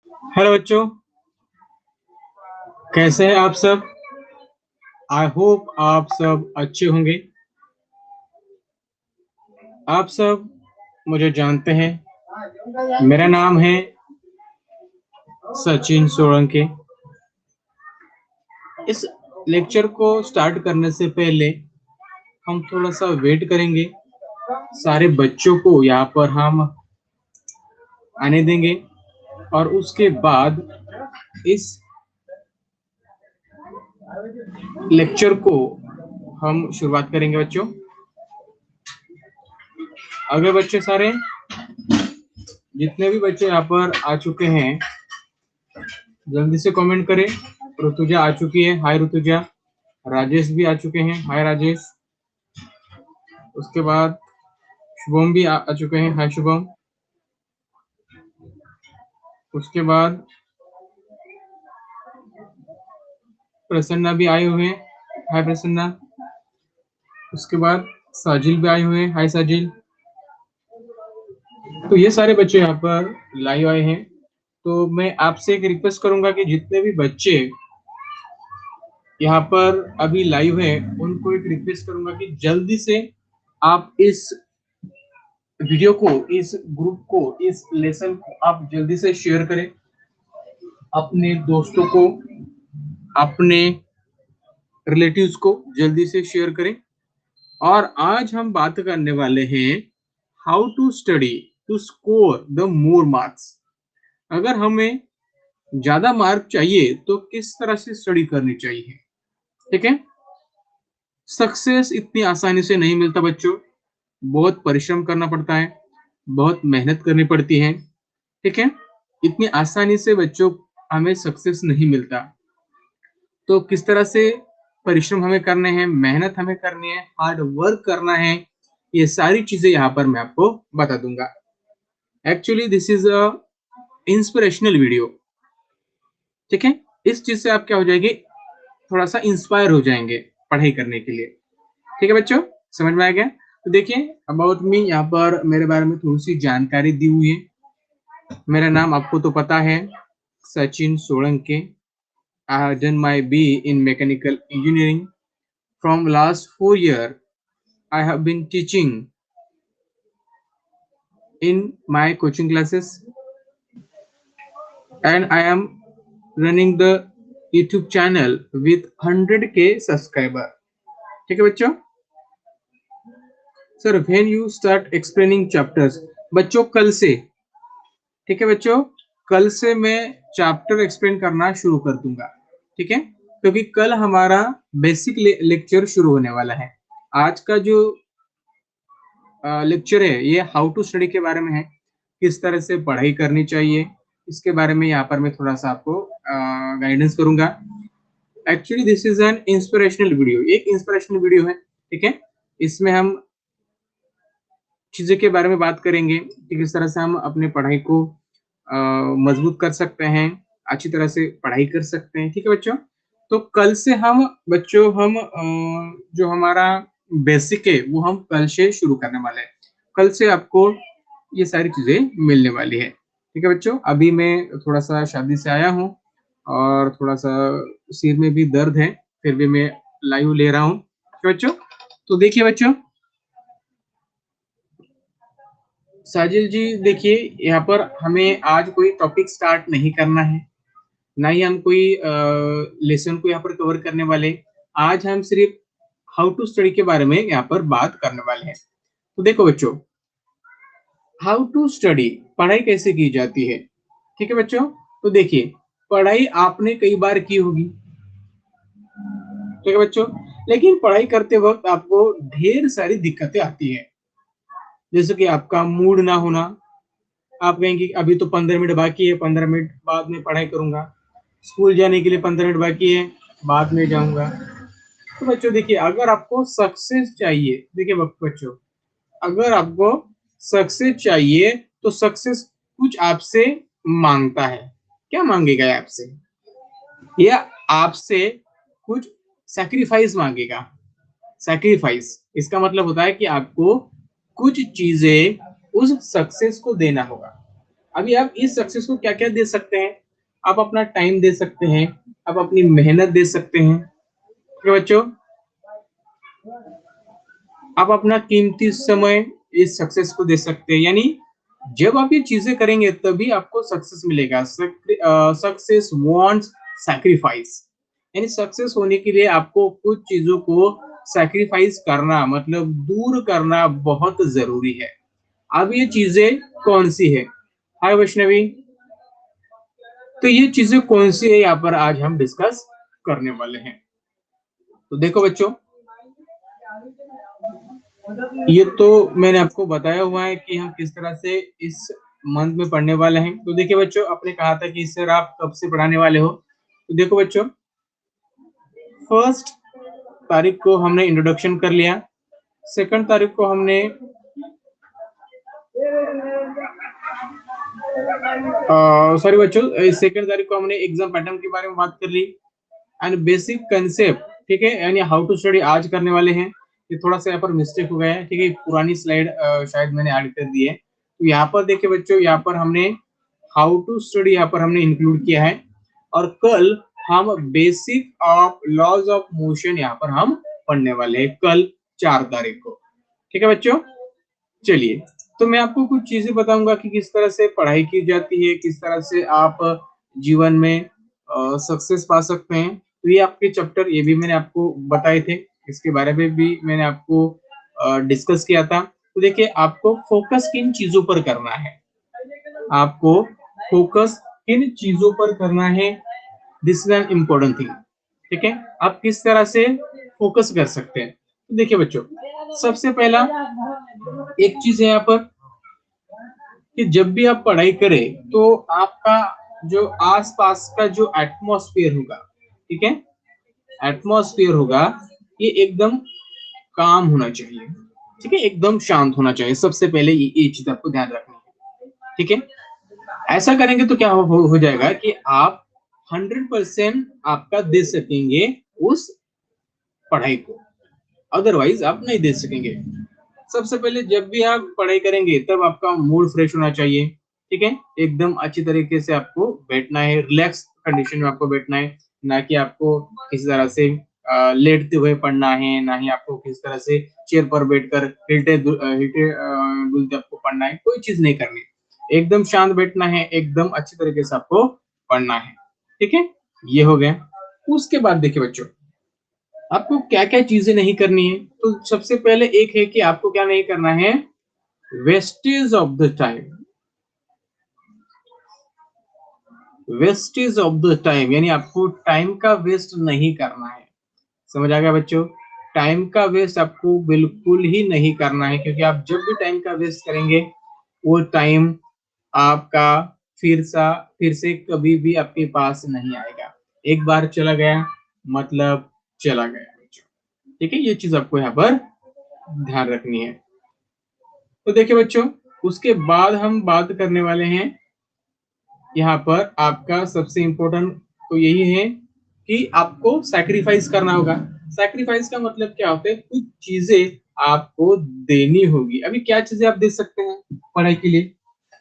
Hello बच्चों, कैसे हैं आप सब। आई होप आप सब अच्छे होंगे। आप सब मुझे जानते हैं। मेरा नाम है सचिन सोलंकी। इस लेक्चर को स्टार्ट करने से पहले हम थोड़ा सा वेट करेंगे। सारे बच्चों को यहाँ पर हम आने देंगे और उसके बाद इस लेक्चर को हम शुरुआत करेंगे बच्चों। अगर बच्चे सारे जितने भी बच्चे यहाँ पर आ चुके हैं जल्दी से कमेंट करें। ऋतुजा आ चुकी है, हाय ऋतुजा। राजेश भी आ चुके हैं, हाय राजेश। उसके बाद शुभम भी आ चुके हैं, हाय शुभम। उसके बाद प्रसन्ना भी आए हुए हैं, हाय प्रसन्ना। उसके बाद साजिल भी आए हुए हैं, हाय साजिल। तो ये सारे बच्चे यहाँ पर लाइव आए हैं। तो मैं आपसे एक रिक्वेस्ट करूंगा कि जितने भी बच्चे यहाँ पर अभी लाइव है उनको एक रिक्वेस्ट करूंगा कि जल्दी से आप इस वीडियो को, इस ग्रुप को, इस लेसन को आप जल्दी से शेयर करें अपने दोस्तों को, अपने रिलेटिव्स को जल्दी से शेयर करें। और आज हम बात करने वाले हैं how to study to score the more marks. अगर हमें ज्यादा मार्क चाहिए तो किस तरह से स्टडी करनी चाहिए। ठीक है। सक्सेस इतनी आसानी से नहीं मिलता बच्चों, बहुत परिश्रम करना पड़ता है, बहुत मेहनत करनी पड़ती है। ठीक है। इतनी आसानी से बच्चों हमें सक्सेस नहीं मिलता। तो किस तरह से परिश्रम हमें करने हैं, मेहनत हमें करनी है, हार्ड वर्क करना है, ये सारी चीजें यहाँ पर मैं आपको बता दूंगा। Actually this is a inspirational video. ठीक है। इस चीज से आप क्या हो जाएंगे, थोड़ा सा इंस्पायर हो जाएंगे पढ़ाई करने के लिए। ठीक है बच्चों, समझ में आ गया। तो देखिए अबाउट मी, यहाँ पर मेरे बारे में थोड़ी सी जानकारी दी हुई है। मेरा नाम आपको तो पता है, Sachin Solanki. I have done my BE in mechanical engineering. From last 4 years, I have been teaching in my coaching classes, and I am running the YouTube channel with 100K subscriber. ठीक है बच्चों। Sir when you start explaining chapters, बच्चों कल से, ठीक है बच्चों, कल से मैं चैप्टर एक्सप्लेन करना शुरू कर दूंगा। ठीक है, क्योंकि कल हमारा बेसिक लेक्चर शुरू होने वाला है। आज का जो लेक्चर है ये हाउ टू स्टडी के बारे में है, किस तरह से पढ़ाई करनी चाहिए, इसके बारे में यहाँ पर मैं थोड़ा सा आपको गाइडेंस करूंगा। Actually this is an inspirational video, एक इंस्पिरेशनल वीडियो है। ठीक है, इसमें हम चीजों के बारे में बात करेंगे कि किस तरह से हम अपने पढ़ाई को मजबूत कर सकते हैं, अच्छी तरह से पढ़ाई कर सकते हैं। ठीक है बच्चों। तो कल से हम बच्चों हम जो हमारा बेसिक है वो हम कल से शुरू करने वाले हैं। कल से आपको ये सारी चीजें मिलने वाली है। ठीक है बच्चों। अभी मैं थोड़ा सा शादी से आया हूँ और थोड़ा सा सिर में भी दर्द है, फिर भी मैं लाइव ले रहा हूँ। ठीक है बच्चों। तो देखिए बच्चों, साजिल जी देखिए, यहाँ पर हमें आज कोई टॉपिक स्टार्ट नहीं करना है, ना ही हम कोई लेसन को यहाँ पर कवर करने वाले। आज हम सिर्फ हाउ टू स्टडी के बारे में यहाँ पर बात करने वाले हैं। तो देखो बच्चों, हाउ टू स्टडी, पढ़ाई कैसे की जाती है। ठीक है बच्चों। तो देखिए, पढ़ाई आपने कई बार की होगी, ठीक है बच्चों, लेकिन पढ़ाई करते वक्त आपको ढेर सारी दिक्कतें आती है। जैसे कि आपका मूड ना होना, आप कहेंगे अभी तो 15 मिनट बाकी है, 15 मिनट बाद में पढ़ाई करूंगा। स्कूल जाने के लिए 15 मिनट बाकी है, बाद में जाऊंगा। तो बच्चों देखिए, अगर आपको सक्सेस चाहिए, देखिए बच्चों, अगर आपको सक्सेस चाहिए तो सक्सेस कुछ आपसे मांगता है। क्या मांगेगा आपसे? या आपसे कुछ सैक्रिफाइस मांगेगा। सैक्रिफाइस इसका मतलब होता है कि आपको कुछ चीजें उस सक्सेस को देना होगा। अभी आप इस सक्सेस को क्या क्या दे सकते हैं? आप अपना टाइम दे सकते हैं, आप अपनी मेहनत दे सकते हैं, ठीक है बच्चों। आप अपना कीमती समय इस सक्सेस को दे सकते हैं। यानी जब आप ये चीजें करेंगे तभी आपको सक्सेस मिलेगा। सक्सेस वांट्स सैक्रिफाइस, यानी सक्सेस होने के लिए आपको कुछ चीजों को सैक्रिफाइस करना, मतलब दूर करना बहुत जरूरी है। अब ये चीजें कौन सी है? हाय वैष्णवी। तो ये चीजें कौन सी है यहाँ पर आज हम डिस्कस करने वाले हैं। तो देखो बच्चों, ये तो मैंने आपको बताया हुआ है कि हम किस तरह से इस मंथ में पढ़ने वाले हैं। तो देखिए बच्चों, आपने कहा था कि सर आप कब से पढ़ाने वाले हो। तो देखो बच्चों, 1 तारीख को हमने इंट्रोडक्शन कर लिया, 2 तारीख को हमने सॉरी बच्चों, 2 तारीख को हमने एग्जाम पैटर्न के बारे में बात कर ली एंड बेसिक कंसेप्ट, ठीक है, यानी हाउ टू स्टडी आज करने वाले हैं। ये थोड़ा सा यहाँ पर मिस्टेक हो गया है, ठीक है, पुरानी स्लाइड शायद मैंने ऐड कर दी है। तो यहाँ पर देखिए बच्चों, यहाँ पर हमने हाउ टू स्टडी यहाँ पर हमने इंक्लूड किया है, और कल हम basic of laws of motion यहाँ पर हम पढ़ने वाले हैं, कल 4 तारीख को, ठीक है बच्चों। चलिए, तो मैं आपको कुछ चीजें बताऊंगा कि किस तरह से पढ़ाई की जाती है, किस तरह से आप जीवन में सक्सेस पा सकते हैं। तो ये आपके चैप्टर, ये भी मैंने आपको बताए थे, इसके बारे में भी मैंने आपको डिस्कस किया था। तो देखिए, आपको फोकस किन चीजों पर करना है, आपको फोकस किन चीजों पर करना है, this is an important thing, ठीक है। आप किस तरह से फोकस कर सकते हैं। तो देखिए बच्चों, सबसे पहला एक चीज है यहाँ पर कि जब भी आप पढ़ाई करें तो आपका जो आसपास का जो एटमॉस्फेयर होगा, ठीक है, एटमॉस्फेयर होगा, ये एकदम काम होना चाहिए, ठीक है, एकदम शांत होना चाहिए। सबसे पहले ये चीज आपको ध्यान रखनी है, ठीक है। ऐसा करेंगे तो क्या हो जाएगा कि आप 100% आपका दे सकेंगे उस पढ़ाई को, अदरवाइज आप नहीं दे सकेंगे। सबसे पहले जब भी आप पढ़ाई करेंगे तब आपका मूड फ्रेश होना चाहिए, ठीक है, एकदम अच्छी तरीके से आपको बैठना है, रिलैक्स कंडीशन में आपको बैठना है, ना कि आपको किसी तरह से लेटते हुए पढ़ना है, ना ही आपको किसी तरह से चेयर पर बैठकर हिलते डुलते आपको पढ़ना है, कोई चीज नहीं करनी, एकदम शांत बैठना है, एकदम अच्छी तरीके से आपको पढ़ना है, ठीक है। ये हो गया। उसके बाद देखिए बच्चों, आपको क्या क्या चीजें नहीं करनी है। तो सबसे पहले एक है कि आपको क्या नहीं करना है, wastage of the time, wastage of the time, यानी आपको टाइम का वेस्ट नहीं करना है। समझ आ गया बच्चों, टाइम का वेस्ट आपको बिल्कुल ही नहीं करना है, क्योंकि आप जब भी टाइम का वेस्ट करेंगे वो टाइम आपका फिर से कभी भी आपके पास नहीं आएगा। एक बार चला गया मतलब चला गया बच्चों, ठीक है, ये चीज आपको यहाँ पर ध्यान रखनी है। तो देखिए बच्चों, उसके बाद हम बात करने वाले हैं यहाँ पर, आपका सबसे इंपॉर्टेंट तो यही है कि आपको सैक्रिफाइस करना होगा। सैक्रिफाइस का मतलब क्या होता है, कुछ चीजें आपको देनी होगी। अभी क्या चीजें आप दे सकते हैं पढ़ाई के लिए।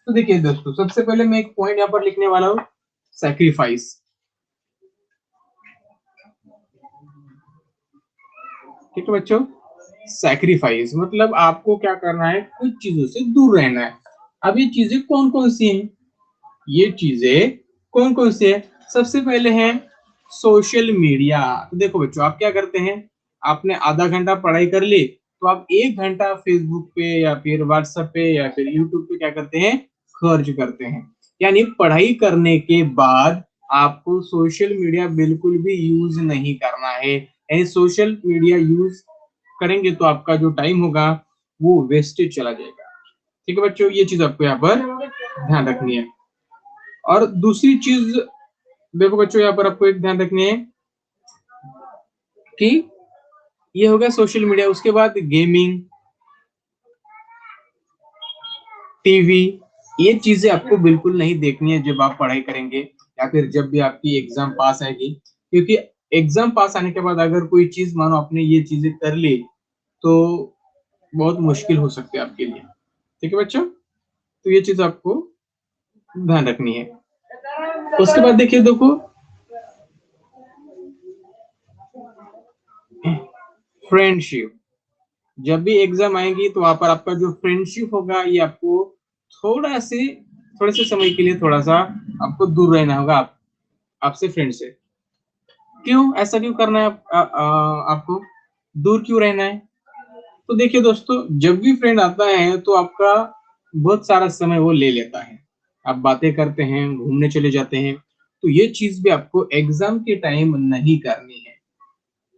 तो देखिए दोस्तों, सबसे पहले मैं एक पॉइंट यहाँ पर लिखने वाला हूँ, सैक्रिफाइस, ठीक है बच्चों। सैक्रिफाइस मतलब आपको क्या करना है, कुछ चीजों से दूर रहना है। अब ये चीजें कौन कौन सी हैं, ये चीजें कौन कौन सी है। सबसे पहले है सोशल मीडिया। तो देखो बच्चों, आप क्या करते हैं, आपने आधा घंटा पढ़ाई कर ली, तो आप 1 घंटा फेसबुक पे या फिर व्हाट्सएप पे या फिर यूट्यूब पे क्या करते हैं, खर्च करते हैं। यानी पढ़ाई करने के बाद आपको सोशल मीडिया बिल्कुल भी यूज नहीं करना है। यानी सोशल मीडिया यूज करेंगे तो आपका जो टाइम होगा वो वेस्टेज चला जाएगा, ठीक है बच्चों, ये चीज आपको यहाँ पर ध्यान रखनी है। और दूसरी चीज देखो बच्चों, यहाँ पर आपको एक ध्यान रखनी है कि ये हो गया सोशल मीडिया, उसके बाद गेमिंग, टीवी, ये चीजें आपको बिल्कुल नहीं देखनी है जब आप पढ़ाई करेंगे या फिर जब भी आपकी एग्जाम पास आएगी। क्योंकि एग्जाम पास आने के बाद अगर कोई चीज मानो आपने ये चीजें कर ली तो बहुत मुश्किल हो सकती है आपके लिए, ठीक है बच्चों। तो ये चीज आपको ध्यान रखनी है। उसके बाद देखिए, देखो फ्रेंडशिप, जब भी एग्जाम आएगी तो वहां पर आपका जो फ्रेंडशिप होगा ये आपको थोड़ा से थोड़े से समय के लिए थोड़ा सा आपको दूर रहना होगा, आपसे फ्रेंड से। क्यों ऐसा क्यों करना है आपको दूर क्यों रहना है? तो देखिए दोस्तों, जब भी फ्रेंड आता है तो आपका बहुत सारा समय वो ले लेता है। आप बातें करते हैं, घूमने चले जाते हैं, तो ये चीज भी आपको एग्जाम के टाइम नहीं करनी है।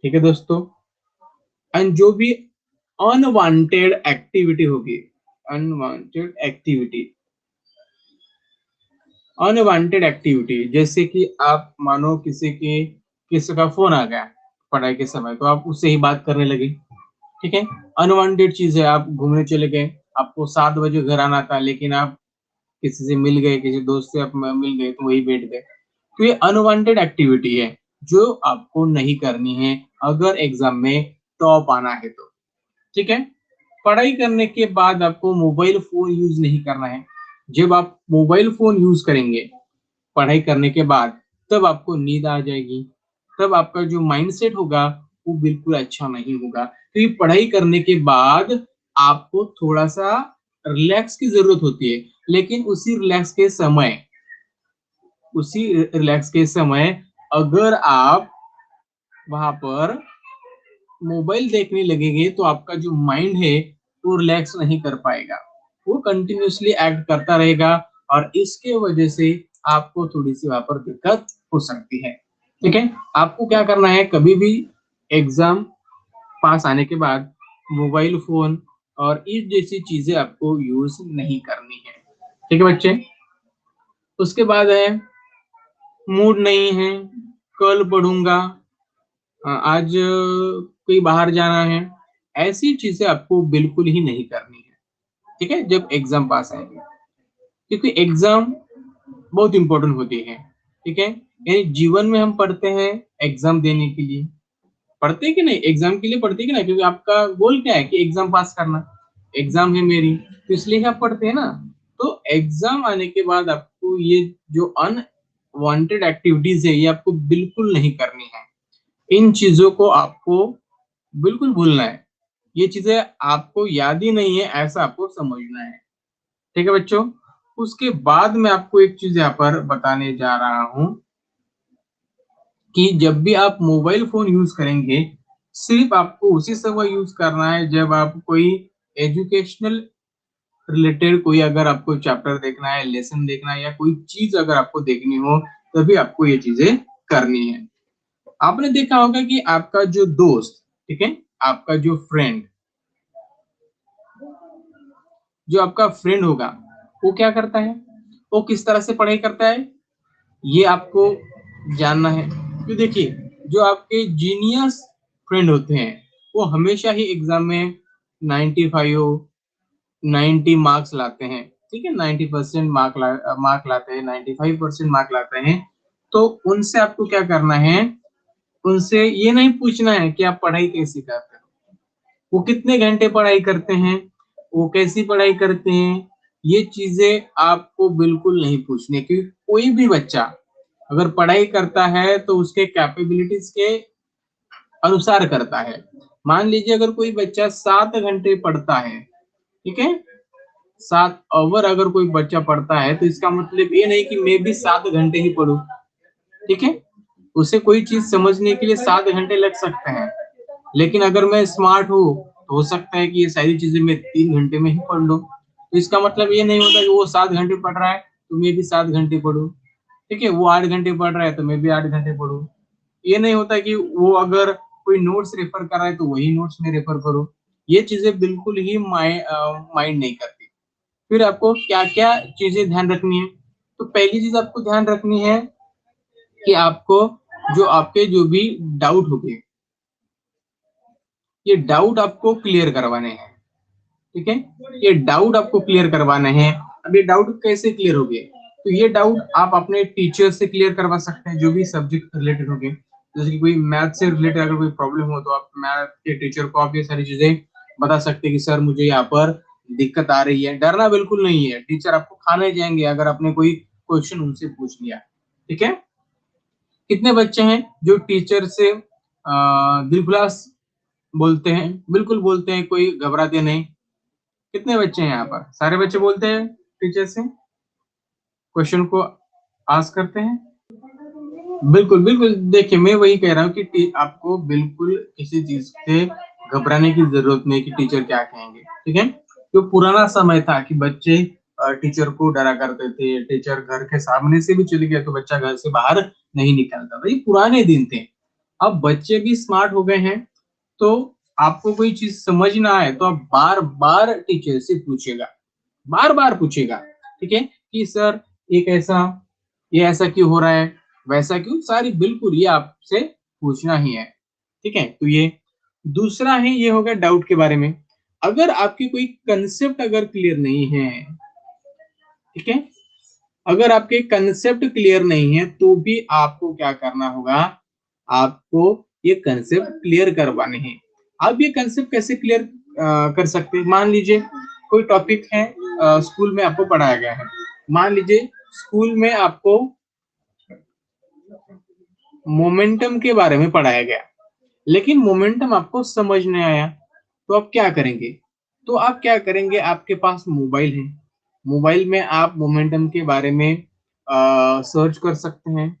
ठीक है दोस्तों। एंड जो भी अनवांटेड एक्टिविटी होगी, अनवांटेड एक्टिविटी अनवांटेड एक्टिविटी जैसे कि आप मानो किसी का फोन आ गया पढ़ाई के समय, तो आप उससे ही बात करने लगे। ठीक है, अनवांटेड चीज है। आप घूमने चले गए, आपको 7 बजे घर आना था, लेकिन आप किसी से मिल गए, किसी दोस्त से आप मिल गए, तो वही बैठ गए। तो ये अनवांटेड एक्टिविटी है जो आपको नहीं करनी है अगर एग्जाम में टॉप आना है तो। ठीक है, पढ़ाई करने के बाद आपको मोबाइल फोन यूज नहीं करना है। जब आप मोबाइल फोन यूज करेंगे पढ़ाई करने के बाद, तब आपको नींद आ जाएगी, तब आपका जो माइंडसेट होगा वो बिल्कुल अच्छा नहीं होगा। क्योंकि पढ़ाई करने के बाद आपको थोड़ा सा रिलैक्स की जरूरत होती है, लेकिन उसी रिलैक्स के समय अगर आप वहां पर मोबाइल देखने लगेंगे तो आपका जो माइंड है वो रिलैक्स नहीं कर पाएगा, वो कंटिन्यूअसली एक्ट करता रहेगा, और इसके वजह से आपको थोड़ी सी वहां पर दिक्कत हो सकती है। ठीक है, आपको क्या करना है, कभी भी एग्जाम पास आने के बाद मोबाइल फोन और इस जैसी चीजें आपको यूज नहीं करनी है। ठीक है बच्चे। उसके बाद है, मूड नहीं है, कल पढ़ूंगा, आज कोई बाहर जाना है, ऐसी चीजें आपको बिल्कुल ही नहीं करनी है। ठीक है, जब एग्जाम पास आएंगे, क्योंकि एग्जाम बहुत इंपॉर्टेंट होती है। ठीक है, यानी जीवन में हम पढ़ते हैं एग्जाम देने के लिए, पढ़ते हैं कि नहीं, एग्जाम के लिए पढ़ते हैं कि नहीं, क्योंकि आपका गोल क्या है कि एग्जाम पास करना, एग्जाम है मेरी, तो इसलिए आप पढ़ते हैं ना। तो एग्जाम आने के बाद आपको ये जो अनवांटेड एक्टिविटीज है ये आपको बिल्कुल नहीं करनी है। इन चीजों को आपको बिल्कुल भूलना है, ये चीजें आपको याद ही नहीं है ऐसा आपको समझना है। ठीक है बच्चों। उसके बाद मैं आपको एक चीज यहाँ पर बताने जा रहा हूं कि जब भी आप मोबाइल फोन यूज करेंगे, सिर्फ आपको उसी समय यूज करना है जब आप कोई एजुकेशनल रिलेटेड कोई अगर आपको चैप्टर देखना है, लेसन देखना है, या कोई चीज अगर आपको देखनी हो, तभी आपको ये चीजें करनी है। आपने देखा होगा कि आपका जो दोस्त, ठीक है, आपका जो फ्रेंड होगा, वो क्या करता है, वो किस तरह से पढ़ाई करता है, ये आपको जानना है। तो देखिए, जो आपके जीनियस फ्रेंड होते हैं वो हमेशा ही एग्जाम में 95 90 मार्क्स लाते हैं। ठीक है, 90% मार्क लाते हैं, 95% मार्क लाते हैं। तो उनसे आपको क्या करना है, उनसे ये नहीं पूछना है कि आप पढ़ाई कैसी करते हो, वो कितने घंटे पढ़ाई करते हैं, वो कैसी पढ़ाई करते हैं, ये चीजें आपको बिल्कुल नहीं पूछने की। कोई भी बच्चा अगर पढ़ाई करता है तो उसके कैपेबिलिटीज के अनुसार करता है। मान लीजिए अगर कोई बच्चा 7 घंटे पढ़ता है, ठीक है, 7 आवर अगर कोई बच्चा पढ़ता है, तो इसका मतलब ये नहीं कि मैं भी 7 घंटे ही पढूं। ठीक है, उसे कोई चीज समझने के लिए 7 घंटे लग सकते हैं, लेकिन अगर मैं स्मार्ट हूँ तो हो सकता है कि ये सारी चीजें मैं 3 घंटे में ही पढ़ लूं। तो इसका मतलब ये नहीं होता कि वो 7 घंटे पढ़ रहा है तो मैं भी 7 घंटे पढ़ूं। ठीक है, वो 8 घंटे पढ़ रहा है तो मैं भी 8 घंटे पढ़ूं। ये नहीं होता कि वो अगर कोई नोट्स रेफर कर रहा है तो वही नोट्स में रेफर करूं। ये चीजें बिल्कुल ही माइंड नहीं करती। फिर आपको क्या क्या चीजें ध्यान रखनी है, तो पहली चीज आपको ध्यान रखनी है कि आपको जो भी डाउट हो गए, ये डाउट आपको क्लियर करवाने हैं। ठीक है, ये डाउट आपको क्लियर करवाने हैं। अब ये डाउट कैसे क्लियर हो गए, तो ये डाउट आप अपने टीचर से क्लियर करवा सकते हैं, जो भी सब्जेक्ट रिलेटेड हो गए। जैसे कि कोई मैथ से रिलेटेड अगर कोई प्रॉब्लम हो तो आप मैथ के टीचर को आप ये सारी चीजें बता सकते हैं कि सर मुझे यहाँ पर दिक्कत आ रही है, डरना बिल्कुल नहीं है, टीचर आपको खाने जाएंगे अगर आपने कोई क्वेश्चन उनसे पूछ लिया। ठीक है, कितने बच्चे हैं जो टीचर से दिलखुलास बोलते हैं, बिल्कुल बोलते हैं, कोई घबराते नहीं? कितने बच्चे हैं यहाँ पर? सारे बच्चे बोलते हैं टीचर से, क्वेश्चन को आस्क करते हैं? बिल्कुल बिल्कुल, देखिए मैं वही कह रहा हूँ कि आपको बिल्कुल किसी चीज से घबराने की जरूरत नहीं कि टीचर क्या कहेंगे। ठीक है, जो पुराना समय था कि बच्चे टीचर को डरा करते थे, टीचर घर के सामने से भी चले गए तो बच्चा घर से बाहर नहीं निकलता था, ये पुराने दिन थे। अब बच्चे भी स्मार्ट हो गए हैं, तो आपको कोई चीज समझ ना आए तो आप बार बार टीचर से पूछेगा, बार बार पूछेगा। ठीक है, कि सर एक ऐसा, ये ऐसा क्यों हो रहा है, वैसा क्यों, सारी बिल्कुल ये आपसे पूछना ही है। ठीक है, तो ये दूसरा है, ये हो गया डाउट के बारे में। अगर आपकी कोई कंसेप्ट अगर क्लियर नहीं है, ठीक है, अगर आपके कंसेप्ट क्लियर नहीं है तो भी आपको क्या करना होगा, आपको ये कंसेप्ट क्लियर करवाने हैं। आप ये कंसेप्ट कैसे क्लियर कर सकते हैं? मान लीजिए कोई टॉपिक है, स्कूल में आपको पढ़ाया गया है, मान लीजिए स्कूल में आपको मोमेंटम के बारे में पढ़ाया गया, लेकिन मोमेंटम आपको समझ नहीं आया, तो आप क्या करेंगे? तो आप क्या करेंगे, आपके पास मोबाइल है, मोबाइल में आप मोमेंटम के बारे में सर्च कर सकते हैं,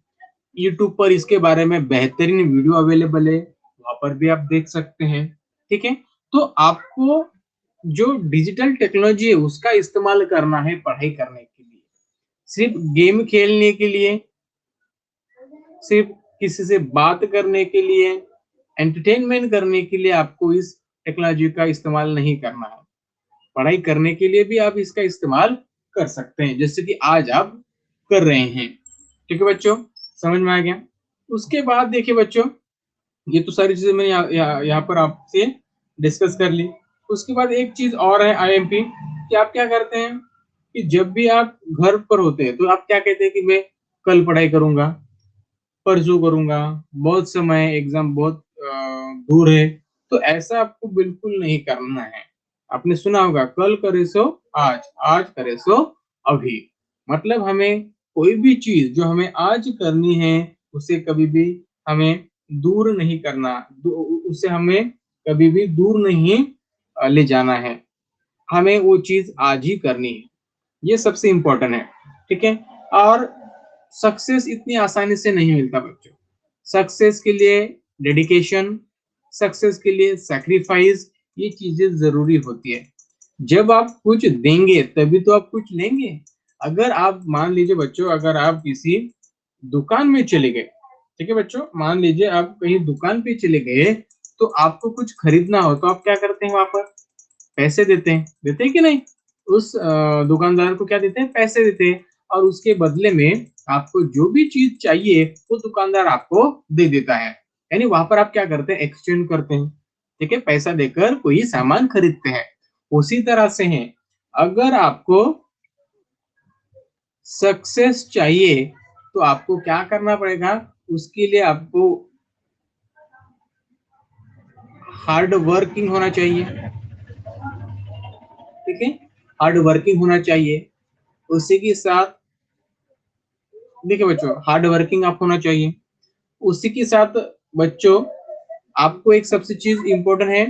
यूट्यूब पर इसके बारे में बेहतरीन वीडियो अवेलेबल है, वहां पर भी आप देख सकते हैं। ठीक है, तो आपको जो डिजिटल टेक्नोलॉजी है उसका इस्तेमाल करना है पढ़ाई करने के लिए, सिर्फ गेम खेलने के लिए, सिर्फ किसी से बात करने के लिए, एंटरटेनमेंट करने के लिए आपको इस टेक्नोलॉजी का इस्तेमाल नहीं करना है। पढ़ाई करने के लिए भी आप इसका इस्तेमाल कर सकते हैं, जैसे कि आज आप कर रहे हैं। ठीक है बच्चों, समझ में आ गया? उसके बाद देखिए बच्चों, ये तो सारी चीजें मैंने यहाँ पर आपसे डिस्कस कर ली। उसके बाद एक चीज और है आईएमपी, कि आप क्या करते हैं कि जब भी आप घर पर होते हैं तो आप क्या कहते हैं कि मैं कल पढ़ाई करूंगा, परसों करूंगा, बहुत समय, एग्जाम बहुत दूर है, तो ऐसा आपको बिल्कुल नहीं करना है। आपने सुना होगा, कल करे सो आज, आज करे सो अभी। मतलब हमें कोई भी चीज जो हमें आज करनी है उसे कभी भी हमें दूर नहीं करना, उसे हमें कभी भी दूर नहीं ले जाना है, हमें वो चीज आज ही करनी है। ये सबसे इंपॉर्टेंट है। ठीक है, और सक्सेस इतनी आसानी से नहीं मिलता बच्चों। सक्सेस के लिए डेडिकेशन, सक्सेस के लिए सैक्रिफाइस, ये चीजें जरूरी होती है। जब आप कुछ देंगे तभी तो आप कुछ लेंगे। अगर आप मान लीजिए बच्चों, अगर आप किसी दुकान में चले गए, ठीक है बच्चों, मान लीजिए आप कहीं दुकान पे चले गए, तो आपको कुछ खरीदना हो तो आप क्या करते हैं, वहां पर पैसे देते हैं कि नहीं? उस दुकानदार को क्या देते हैं, पैसे देते हैं, और उसके बदले में आपको जो भी चीज चाहिए वो दुकानदार आपको दे देता है। यानी वहां पर आप क्या करते हैं, एक्सचेंज करते हैं। ठीक है, पैसा देकर कोई सामान खरीदते हैं। उसी तरह से है, अगर आपको सक्सेस चाहिए तो आपको क्या करना पड़ेगा, उसके लिए आपको हार्ड वर्किंग होना चाहिए। ठीक है, हार्ड वर्किंग होना चाहिए। उसी के साथ देखिए बच्चों, हार्ड वर्किंग आप होना चाहिए। उसी के साथ बच्चों, आपको एक सबसे चीज इंपॉर्टेंट है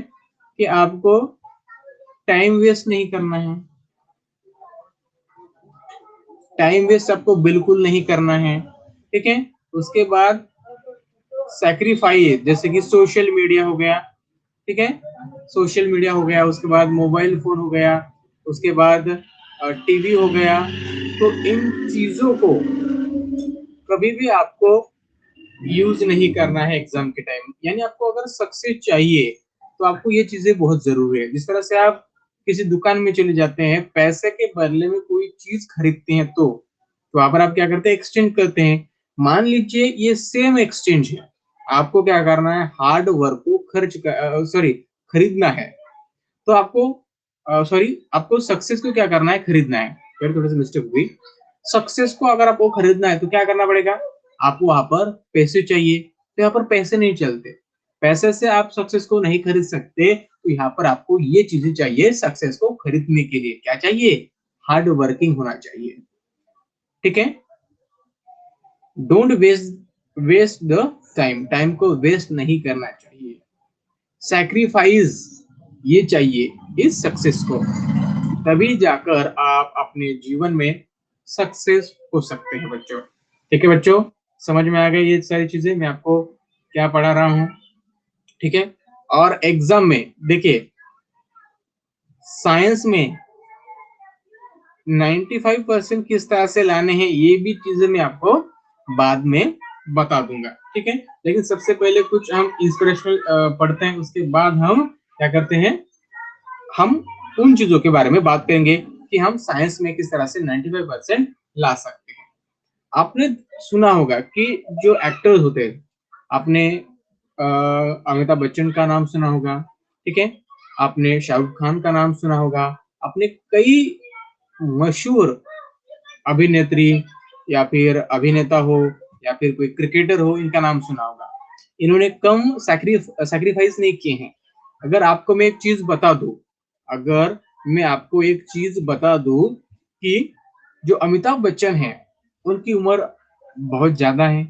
कि आपको टाइम वेस्ट नहीं करना है। टाइम वेस्ट आपको बिल्कुल नहीं करना है। ठीक है, उसके बाद सैक्रिफाइस, जैसे कि सोशल मीडिया हो गया, ठीक है, सोशल मीडिया हो गया, उसके बाद मोबाइल फोन हो गया, उसके बाद टीवी हो गया। तो इन चीजों को कभी भी आपको यूज नहीं करना है एग्जाम के टाइम। यानी आपको अगर सक्सेस चाहिए तो आपको ये चीजें बहुत जरूरी है। जिस तरह से आप किसी दुकान में चले जाते हैं, पैसे के बदले में कोई चीज खरीदते हैं, तो वहां पर आप क्या करते हैं, एक्सचेंज करते हैं। मान लीजिए ये सेम एक्सचेंज है, आपको क्या करना है, हार्ड वर्क को खरीदना है, तो आपको आपको सक्सेस को क्या करना है, खरीदना है। फिर थोड़ी सी मिस्टेक हुई, सक्सेस को अगर आपको खरीदना है तो क्या करना पड़ेगा, आपको वहां पर पैसे चाहिए, तो यहाँ पर पैसे नहीं चलते, पैसे से आप सक्सेस को नहीं खरीद सकते। तो यहाँ पर आपको ये चीजें चाहिए सक्सेस को खरीदने के लिए। क्या चाहिए? हार्ड वर्किंग होना चाहिए। ठीक है, don't waste the time, time को वेस्ट नहीं करना चाहिए। सैक्रिफाइस ये चाहिए इस सक्सेस को, तभी जाकर आप अपने जीवन में सक्सेस हो सकते हैं बच्चों। ठीक है बच्चों, समझ में आ गई ये सारी चीजें मैं आपको क्या पढ़ा रहा हूँ? ठीक है, और एग्जाम में देखिए साइंस में 95% किस तरह से लाने हैं ये भी चीजें मैं आपको बाद में बता दूंगा। ठीक है, लेकिन सबसे पहले कुछ हम इंस्पिरेशनल पढ़ते हैं, उसके बाद हम क्या करते हैं, हम उन चीजों के बारे में बात करेंगे कि हम साइंस में किस तरह से 95% ला सकते हैं। आपने सुना होगा कि जो एक्टर्स होते हैं, आपने अमिताभ बच्चन का नाम सुना होगा, ठीक है, आपने शाहरुख खान का नाम सुना होगा, आपने कई मशहूर अभिनेत्री या फिर अभिनेता हो या फिर कोई क्रिकेटर हो, इनका नाम सुना होगा। इन्होंने कम सैक्रिफाइस नहीं किए हैं। अगर आपको मैं एक चीज बता दूं, अगर मैं आपको एक चीज बता दूं कि जो अमिताभ बच्चन हैं उनकी उम्र बहुत ज्यादा है,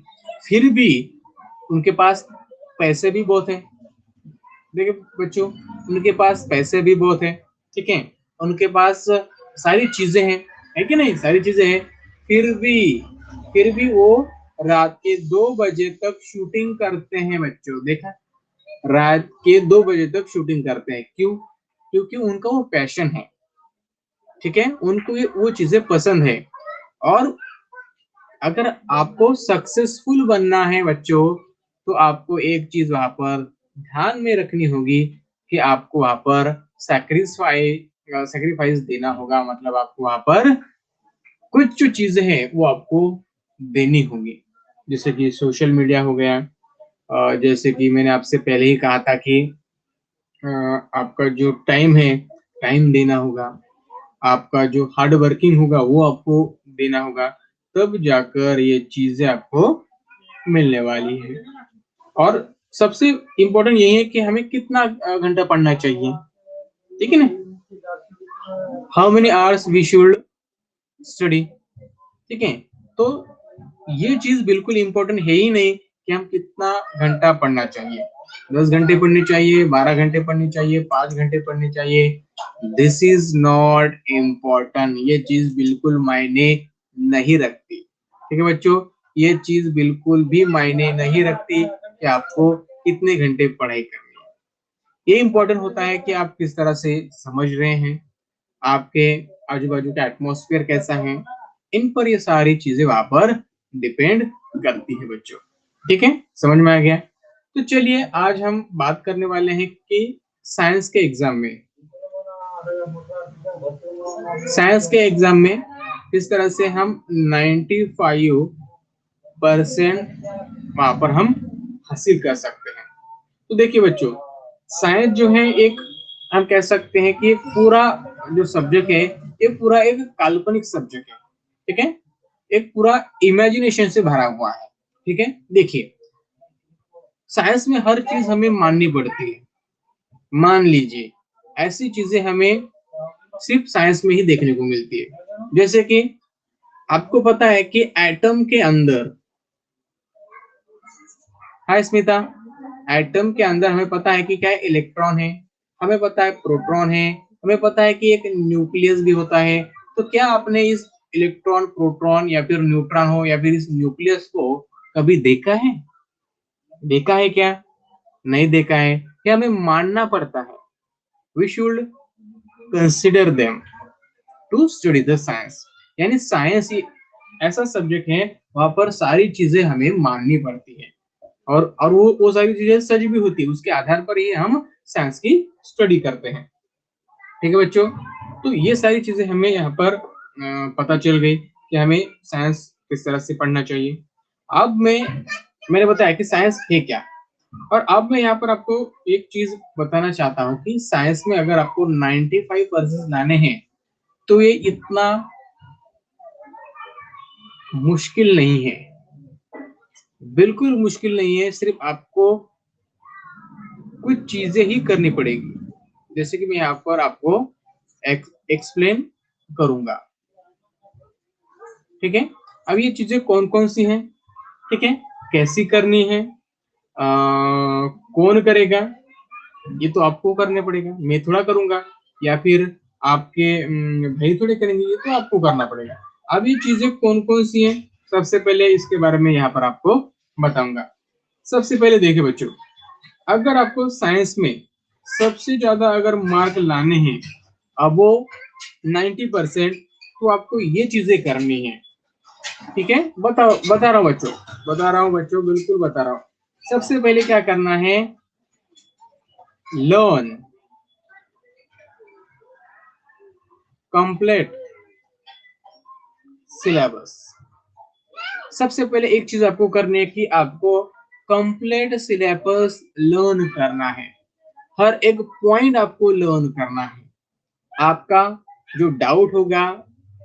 फिर भी उनके पास पैसे भी बहुत है। देखिए बच्चों, उनके पास पैसे भी बहुत है, ठीक है, उनके पास सारी चीजें हैं, है कि नहीं, सारी चीजें हैं, फिर भी वो रात के 2 बजे तक शूटिंग करते हैं बच्चों। देखा, रात के 2 बजे तक शूटिंग करते हैं, क्यों? क्योंकि उनका वो पैशन है। ठीक है, उनको ये वो चीजें पसंद है। और अगर आपको सक्सेसफुल बनना है बच्चों, तो आपको एक चीज वहां पर ध्यान में रखनी होगी कि आपको वहां पर सैक्रिफाइस देना होगा। मतलब आपको वहां पर कुछ जो चीजें हैं वो आपको देनी होगी, जैसे कि सोशल मीडिया हो गया, जैसे कि मैंने आपसे पहले ही कहा था कि आपका जो टाइम है, टाइम देना होगा, आपका जो हार्ड वर्किंग होगा वो आपको देना होगा, तब जाकर ये चीजें आपको मिलने वाली है। और सबसे इम्पोर्टेंट यही है कि हमें कितना घंटा पढ़ना चाहिए, ठीक है ना, how many hours we should study. ठीक है, तो ये चीज बिल्कुल इम्पोर्टेंट है ही नहीं कि हम कितना घंटा पढ़ना चाहिए, 10 घंटे पढ़नी चाहिए, 12 घंटे पढ़नी चाहिए, 5 घंटे पढ़नी चाहिए, दिस इज नॉट इम्पोर्टेंट। ये चीज बिल्कुल मायने नहीं रखती। ठीक है बच्चों, ये चीज बिल्कुल भी मायने नहीं रखती कि आपको कितने घंटे पढ़ाई करनी है। ये इम्पोर्टेंट होता है कि आप किस तरह से समझ रहे हैं, आपके आजू बाजू का एटमोस्फेयर कैसा है, इन पर ये सारी चीजें वहां पर डिपेंड करती है बच्चों। ठीक है, समझ में आ गया? तो चलिए आज हम बात करने वाले हैं कि साइंस के एग्जाम में, साइंस के एग्जाम में किस तरह से हम 95% वहां पर हम हासिल कर सकते हैं। तो देखिए बच्चों, साइंस जो है एक, हम कह सकते हैं कि पूरा जो सब्जेक्ट है ये पूरा एक काल्पनिक सब्जेक्ट है। ठीक है, एक पूरा इमेजिनेशन से भरा हुआ है। ठीक है, देखिए साइंस में हर चीज हमें माननी पड़ती है। मान लीजिए ऐसी चीजें हमें सिर्फ साइंस में ही देखने को मिलती है, जैसे कि आपको पता है कि एटम के अंदर, हाय स्मिता, एटम के अंदर हमें पता है कि क्या है, इलेक्ट्रॉन है, हमें पता है प्रोटॉन है, हमें पता है कि एक न्यूक्लियस भी होता है। तो क्या आपने इस इलेक्ट्रॉन, प्रोटॉन या फिर न्यूट्रॉन हो या फिर इस न्यूक्लियस को कभी देखा है? देखा है क्या? नहीं देखा है, क्या हमें मानना पड़ता है। We should consider them to study the science. यानी साइंस ही ऐसा सब्जेक्ट है वहां पर सारी चीजें हमें माननी पड़ती है, और वो सारी चीजें सच भी होती है, उसके आधार पर ही हम साइंस की स्टडी करते हैं। ठीक है बच्चों, तो ये सारी चीजें हमें यहाँ पर पता चल गई कि हमें साइंस किस तरह से पढ़ना चाहिए। अब मैंने बताया कि साइंस है क्या, और अब मैं यहाँ पर आपको एक चीज बताना चाहता हूँ कि साइंस में अगर आपको 95% लाने हैं तो ये इतना मुश्किल नहीं है, बिल्कुल मुश्किल नहीं है। सिर्फ आपको कुछ चीजें ही करनी पड़ेगी। जैसे कि मैं यहाँ पर आपको एक्सप्लेन करूंगा। ठीक है, अब ये चीजें कौन कौन सी हैं, ठीक है, कैसी करनी है, कौन करेगा, ये तो आपको करने पड़ेगा, मैं थोड़ा करूंगा या फिर आपके भाई थोड़े करेंगे, ये तो आपको करना पड़ेगा। अब ये चीजें कौन कौन सी हैं, सबसे पहले इसके बारे में यहाँ पर आपको बताऊंगा। सबसे पहले देखिए बच्चों, अगर आपको साइंस में सबसे ज्यादा अगर मार्क लाने हैं, अब वो 90%, तो आपको ये चीजें करनी है। ठीक है, बता रहा हूँ बच्चों, बिल्कुल बता रहा हूँ। सबसे पहले क्या करना है, लर्न कंप्लीट सिलेबस। सबसे पहले एक चीज आपको करनी है कि आपको कंप्लीट सिलेबस लर्न करना है। हर एक पॉइंट आपको लर्न करना है। आपका जो डाउट होगा,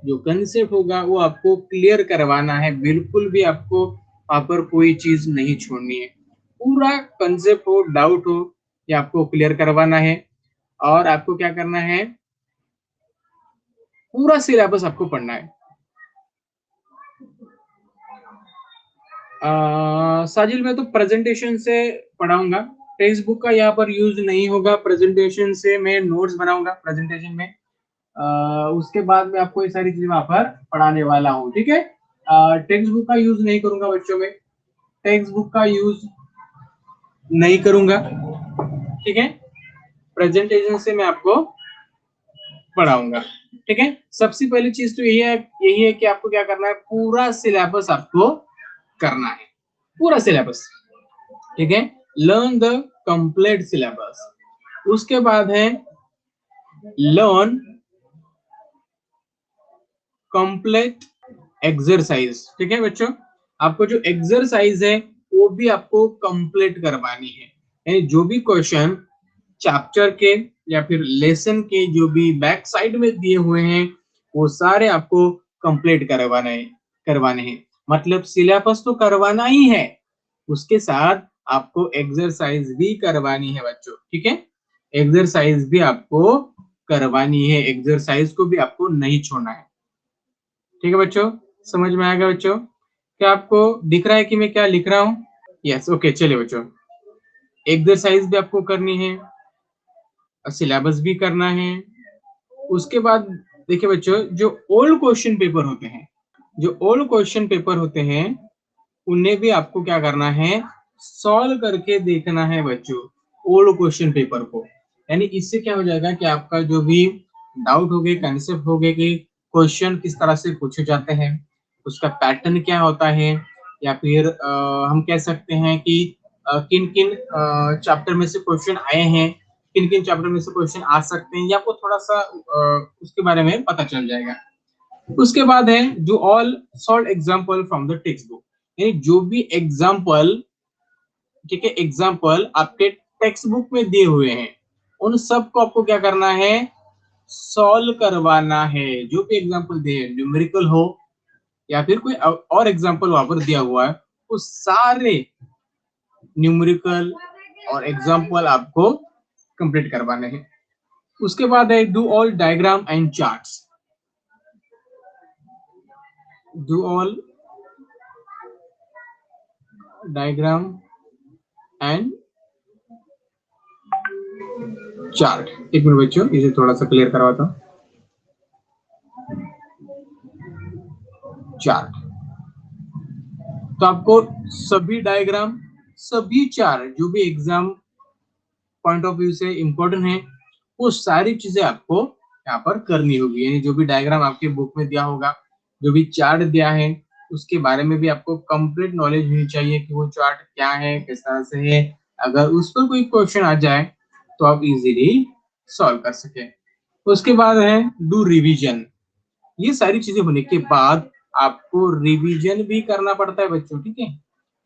जो कंसेप्ट होगा, वो आपको क्लियर करवाना है। बिल्कुल भी आपको वहां पर कोई चीज नहीं छोड़नी है। पूरा कंसेप्ट हो, डाउट हो, ये आपको क्लियर करवाना है। और आपको क्या करना है, पूरा सिलेबस आपको पढ़ना है। साजिल, मैं तो प्रेजेंटेशन से पढ़ाऊंगा, टेक्स्ट बुक का यहाँ पर यूज नहीं होगा। प्रेजेंटेशन से मैं नोट्स बनाऊंगा प्रेजेंटेशन में। उसके बाद में आपको ये सारी चीजें वहां पर पढ़ाने वाला हूँ। ठीक है, टेक्स्ट बुक का यूज नहीं करूंगा बच्चों में, टेक्स्ट बुक का यूज नहीं करूंगा। ठीक है, प्रेजेंटेशन से मैं आपको पढ़ाऊंगा। ठीक है, सबसे पहली चीज तो यही है कि आपको क्या करना है, पूरा सिलेबस आपको करना है, पूरा सिलेबस। ठीक है, लर्न द कंप्लीट सिलेबस। उसके बाद है लर्न कंप्लीट एक्सरसाइज। ठीक है बच्चों, आपको जो एक्सरसाइज है वो भी आपको कंप्लीट करवानी है। यानी जो भी क्वेश्चन चैप्टर के या फिर लेसन के जो भी बैक साइड में दिए हुए हैं, वो सारे आपको कंप्लीट करवाने हैं। मतलब सिलेबस तो करवाना ही है, उसके साथ आपको एक्सरसाइज भी करवानी है बच्चों। ठीक है, एक्सरसाइज भी आपको करवानी है, एक्सरसाइज को भी आपको नहीं छोड़ना है। ठीक है बच्चों, समझ में आएगा बच्चों? क्या आपको दिख रहा है कि मैं क्या लिख रहा हूँ? यस, ओके, चलिए बच्चों, एक्सरसाइज भी आपको करनी है, सिलेबस भी करना है। उसके बाद देखिए बच्चों, जो ओल्ड क्वेश्चन पेपर होते हैं, उन्हें भी आपको क्या करना है, सॉल्व करके देखना है बच्चों, ओल्ड क्वेश्चन पेपर को। यानी इससे क्या हो जाएगा कि आपका जो भी डाउट हो गए, कंसेप्ट हो गए कि क्वेश्चन किस तरह से पूछे जाते हैं, उसका पैटर्न क्या होता है, या फिर हम कह सकते हैं कि किन किन चैप्टर में से क्वेश्चन आए हैं, किन किन चैप्टर में से क्वेश्चन आ सकते हैं, ये आपको थोड़ा सा उसके बारे में पता चल जाएगा। उसके बाद है do all solve example from the text book. यानी जो भी एग्जाम्पल, ठीक है, एग्जाम्पल आपके टेक्स्ट बुक में दिए हुए हैं, उन सबको आपको क्या करना है, सॉल्व करवाना है। जो भी एग्जाम्पल दिए, न्यूमेरिकल हो या फिर कोई और एग्जाम्पल वहां पर दिया हुआ है, वो सारे न्यूमेरिकल और एग्जाम्पल आपको कंप्लीट करवाने हैं। उसके बाद है do all diagram and charts. Do all diagram and chart. एक मिनट बच्चों, इसे थोड़ा सा क्लियर करवाता हूँ। चार्ट, तो आपको सभी डायग्राम, सभी चार्ट जो भी एग्जाम पॉइंट ऑफ व्यू से इंपॉर्टेंट है, वो सारी चीजें आपको यहाँ पर करनी होगी। यानी जो भी डायग्राम आपके बुक में दिया होगा, जो भी चार्ट दिया है, उसके बारे में भी आपको कंप्लीट नॉलेज होनी चाहिए कि वो चार्ट क्या है, किस तरह से है। अगर उस पर कोई क्वेश्चन आ जाए तो आप इजीली सॉल्व कर सके। उसके बाद है डू रिवीजन। ये सारी चीजें होने के बाद आपको रिवीजन भी करना पड़ता है बच्चों। ठीक है,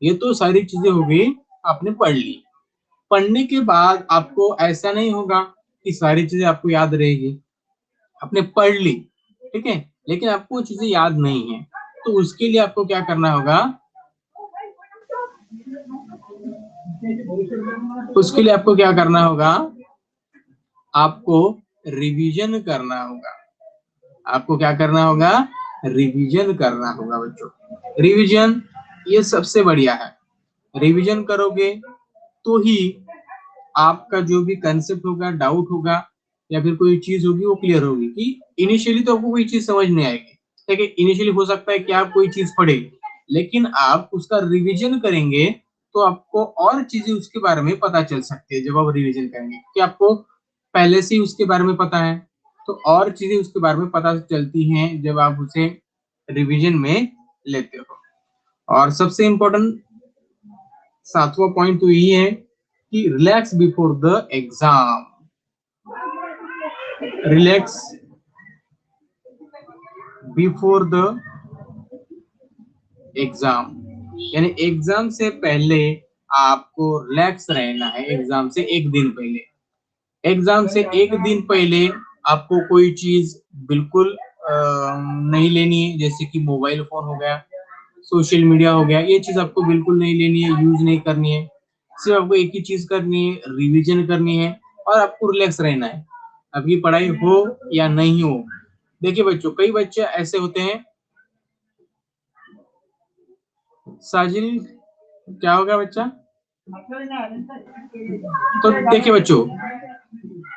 ये तो सारी चीजें हो गई, आपने पढ़ ली। पढ़ने के बाद आपको ऐसा नहीं होगा कि सारी चीजें आपको याद रहेगी। आपने पढ़ ली, ठीक है, लेकिन आपको चीजें याद नहीं है, तो उसके लिए आपको क्या करना होगा, उसके लिए आपको क्या करना होगा, आपको रिवीजन करना होगा। आपको क्या करना होगा? रिवीजन करना होगा बच्चों। रिवीजन ये सबसे बढ़िया है। रिवीजन करोगे तो ही आपका जो भी कंसेप्ट होगा, डाउट होगा या फिर कोई चीज होगी वो क्लियर होगी। कि इनिशियली तो आपको कोई चीज समझ नहीं आएगी, ठीक है, इनिशियली हो सकता है कि आप कोई चीज पढ़े, लेकिन आप उसका रिवीजन करेंगे तो आपको और चीजें उसके बारे में पता चल सकती है। जब आप रिवीजन करेंगे कि आपको पहले से ही उसके बारे में पता है, तो और चीजें उसके बारे में पता चलती हैं जब आप उसे रिवीजन में लेते हो। और सबसे इम्पोर्टेंट 7वां पॉइंट तो यही है कि relax before the exam. Relax before the exam, यानी एग्जाम से पहले आपको रिलैक्स रहना है। एग्जाम से एक दिन पहले, एग्जाम से एक दिन पहले आपको कोई चीज बिल्कुल नहीं लेनी है, जैसे कि मोबाइल फोन हो गया, सोशल मीडिया हो गया, ये चीज आपको बिल्कुल नहीं लेनी है, यूज नहीं करनी है। सिर्फ आपको एक ही चीज करनी है, रिवीजन करनी है और आपको रिलैक्स रहना है। आपकी पढ़ाई हो या नहीं हो। देखिए बच्चों, कई बच्चे ऐसे होते हैं। साजिल, क्या होगा बच्चा? तो देखिए बच्चों,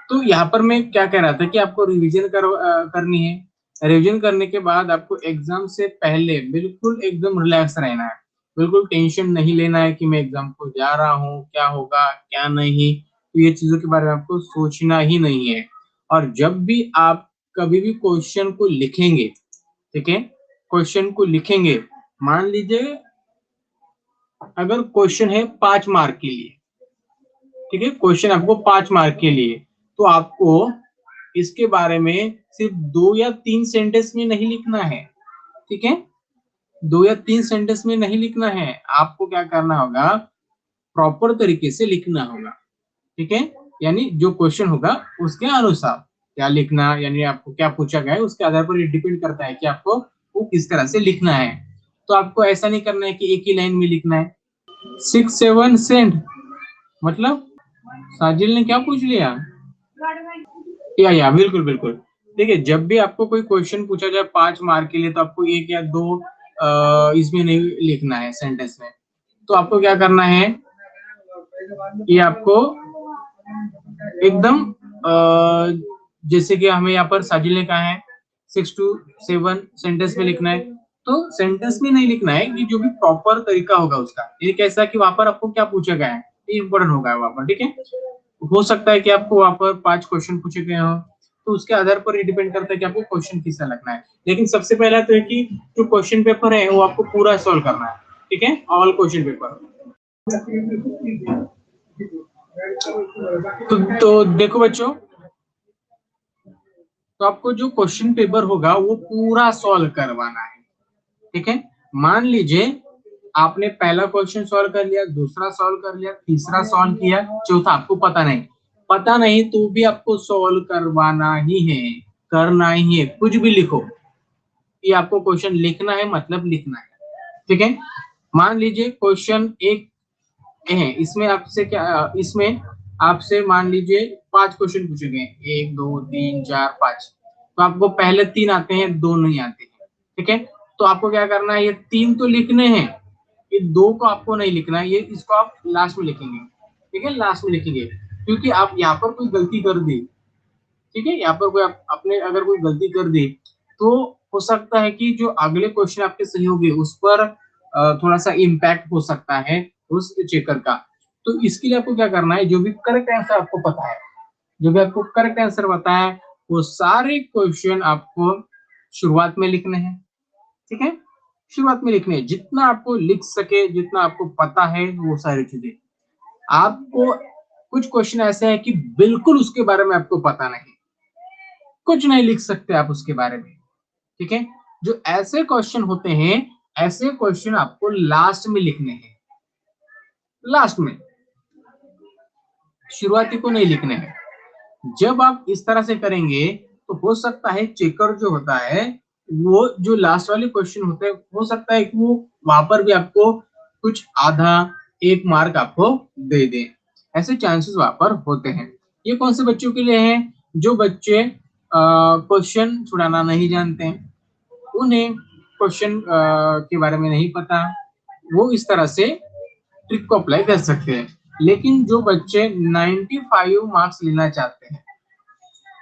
तो यहाँ पर मैं क्या कह रहा था कि आपको रिवीजन करनी है। रिवीजन करने के बाद आपको एग्जाम से पहले बिल्कुल एकदम रिलैक्स रहना है। बिल्कुल टेंशन नहीं लेना है कि मैं एग्जाम को जा रहा हूँ, क्या होगा क्या नहीं, तो ये चीजों के बारे में आपको सोचना ही नहीं है। और जब भी आप कभी भी क्वेश्चन को लिखेंगे, ठीक है, क्वेश्चन को लिखेंगे, मान लीजिए अगर क्वेश्चन है 5 मार्क के लिए, ठीक है, क्वेश्चन आपको 5 मार्क के लिए, तो आपको इसके बारे में सिर्फ 2 या 3 सेंटेंस में नहीं लिखना है, ठीक है, 2 या 3 सेंटेंस में नहीं लिखना है। आपको क्या करना होगा? प्रॉपर तरीके से लिखना होगा, ठीक है, यानी जो क्वेश्चन होगा उसके अनुसार क्या लिखना, यानी आपको क्या पूछा गया है उसके आधार पर ये डिपेंड करता है कि आपको वो किस तरह से लिखना है। तो आपको ऐसा नहीं करना है कि एक ही लाइन में लिखना है। 6-7 सेंट मतलब साजिल ने क्या पूछ लिया? या बिल्कुल बिल्कुल। देखिए, जब भी आपको कोई क्वेश्चन पूछा जाए 5 मार्क के लिए, तो आपको 1 या 2 इसमें नहीं लिखना है सेंटेंस में। तो आपको क्या करना है, ये आपको एकदम जैसे कि हमें यहाँ पर साजिल ने कहा है 6 to 7 सेंटेंस में लिखना है, तो सेंटेंस में नहीं लिखना है। ये जो भी प्रॉपर तरीका होगा उसका, ये कैसा कि वहां पर आपको क्या पूछा गया है, ये इंपॉर्टेंट होगा वहां पर, ठीक है। हो सकता है कि आपको वहां पर 5 क्वेश्चन पूछे गए हो, तो उसके आधार पर ये डिपेंड करता है कि आपको क्वेश्चन किसका लगना है। लेकिन सबसे पहला तो है कि जो क्वेश्चन पेपर है वो आपको पूरा सॉल्व करना है, ठीक है, ऑल क्वेश्चन पेपर। तो देखो बच्चों, तो आपको जो क्वेश्चन पेपर होगा वो पूरा सॉल्व करवाना है, ठीक है। मान लीजिए आपने पहला क्वेश्चन सॉल्व कर लिया, दूसरा सॉल्व कर लिया, तीसरा सॉल्व किया, चौथा आपको पता नहीं तो भी आपको सॉल्व करवाना ही है, करना ही है। कुछ भी लिखो, ये आपको क्वेश्चन लिखना है, मतलब लिखना है, ठीक है। मान लीजिए क्वेश्चन एक है, इसमें आपसे क्या, इसमें आपसे मान लीजिए 5 क्वेश्चन पूछे गए, 1 2 3 4 5, तो आपको पहले 3 आते हैं, 2 नहीं आते हैं, ठीक है। तो आपको क्या करना है, ये 3 तो लिखने हैं, ये 2 को आपको नहीं लिखना है, ये इसको आप लास्ट में लिखेंगे, ठीक है, लास्ट में लिखेंगे। क्योंकि आप यहाँ पर कोई गलती कर दी, ठीक है, यहाँ पर कोई आपने अगर कोई गलती कर दी, तो हो सकता है कि जो अगले क्वेश्चन आपके सही होंगे उस पर थोड़ा सा इम्पैक्ट हो सकता है उस चेकर का। तो इसके लिए आपको क्या करना है, जो भी करेक्ट आंसर आपको पता है, जो भी आपको करेक्ट आंसर पता है, वो सारे क्वेश्चन आपको शुरुआत में लिखने हैं, ठीक है, शुरुआत में लिखने हैं। जितना आपको लिख सके, जितना आपको पता है वो सारी चीजें। आपको कुछ क्वेश्चन ऐसे हैं कि बिल्कुल उसके बारे में आपको पता नहीं, कुछ नहीं लिख सकते आप उसके बारे में, ठीक है। जो ऐसे क्वेश्चन होते हैं, ऐसे क्वेश्चन आपको लास्ट में लिखने हैं, लास्ट में, शुरुआती को नहीं लिखने हैं। जब आप इस तरह से करेंगे तो हो सकता है चेकर जो होता है, वो जो लास्ट वाले क्वेश्चन होते हैं, हो सकता है कि वो वहां पर भी आपको कुछ आधा 1 मार्क आपको दे दे, ऐसे चांसेस वहां पर होते हैं। ये कौन से बच्चों के लिए है? जो बच्चे क्वेश्चन छुड़ाना नहीं जानते हैं, उन्हें क्वेश्चन के बारे में नहीं पता, वो इस तरह से ट्रिक को अप्लाई कर सकते हैं। लेकिन जो बच्चे 95 मार्क्स लेना चाहते हैं,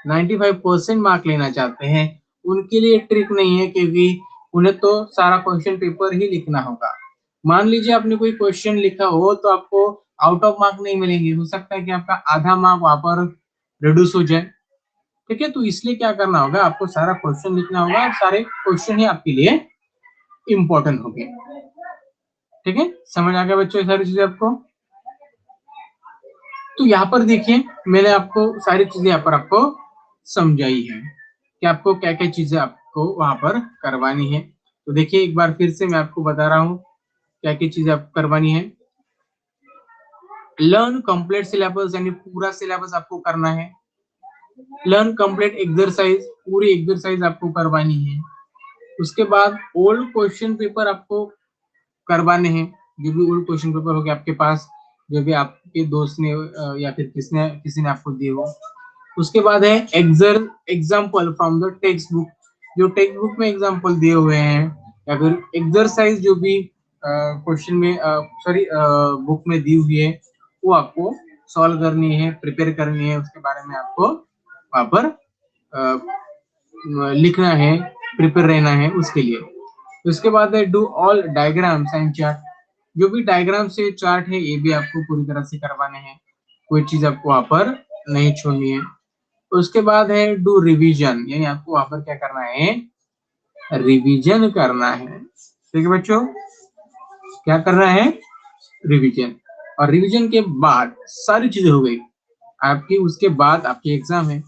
95% मार्क लेना चाहते हैं, उनके लिए ट्रिक नहीं है, क्योंकि उन्हें तो सारा क्वेश्चन पेपर ही लिखना होगा। मान लीजिए आपने कोई क्वेश्चन लिखा हो तो आपको आउट ऑफ मार्क नहीं मिलेंगे, हो सकता है कि आपका आधा मार्क वहां पर रिड्यूस हो जाए। ठीक है, तो इसलिए क्या करना होगा, आपको सारा क्वेश्चन लिखना होगा और सारे क्वेश्चन ही आपके लिए इंपॉर्टेंट हो गए। ठीक है, समझ आ गया बच्चों ये सारी चीजें आपको? तो यहाँ पर देखिए, मैंने आपको सारी चीजें यहाँ पर आपको समझाई है कि आपको क्या क्या चीजें आपको वहां पर करवानी है। तो देखिए एक बार फिर से मैं आपको बता रहा हूँ क्या क्या चीजें आपको करवानी है। लर्न कंप्लीट सिलेबस, यानी पूरा सिलेबस आपको करना है। लर्न कंप्लीट एक्सरसाइज, पूरी एक्सरसाइज आपको करवानी है। उसके बाद ओल्ड क्वेश्चन पेपर आपको करवाने हैं, जो भी ओल्ड क्वेश्चन पेपर हो गया आपके पास, जो भी आपके दोस्त ने या फिर किसी ने आपको दिए हो। उसके बाद है example from the text book, जो टेक्स्ट बुक में एग्जाम्पल दिए हुए हैं, या फिर एक्सरसाइज जो भी क्वेश्चन में सॉरी बुक में दी हुई है, वो आपको सॉल्व करनी है, प्रिपेयर करनी है, उसके बारे में आपको वहां पर लिखना है, प्रिपेयर रहना है उसके लिए। उसके बाद है do all diagrams and chart, जो भी डायग्राम से चार्ट है ये भी आपको पूरी तरह से करवाने हैं, कोई चीज आपको वहां पर नहीं छोड़नी है। उसके बाद है डू रिवीजन, यानी आपको वहां पर क्या करना है, रिवीजन करना है। ठीक है बच्चों, क्या करना है, रिवीजन। और रिवीजन के बाद सारी चीजें हो गई आपकी, उसके बाद आपकी एग्जाम है,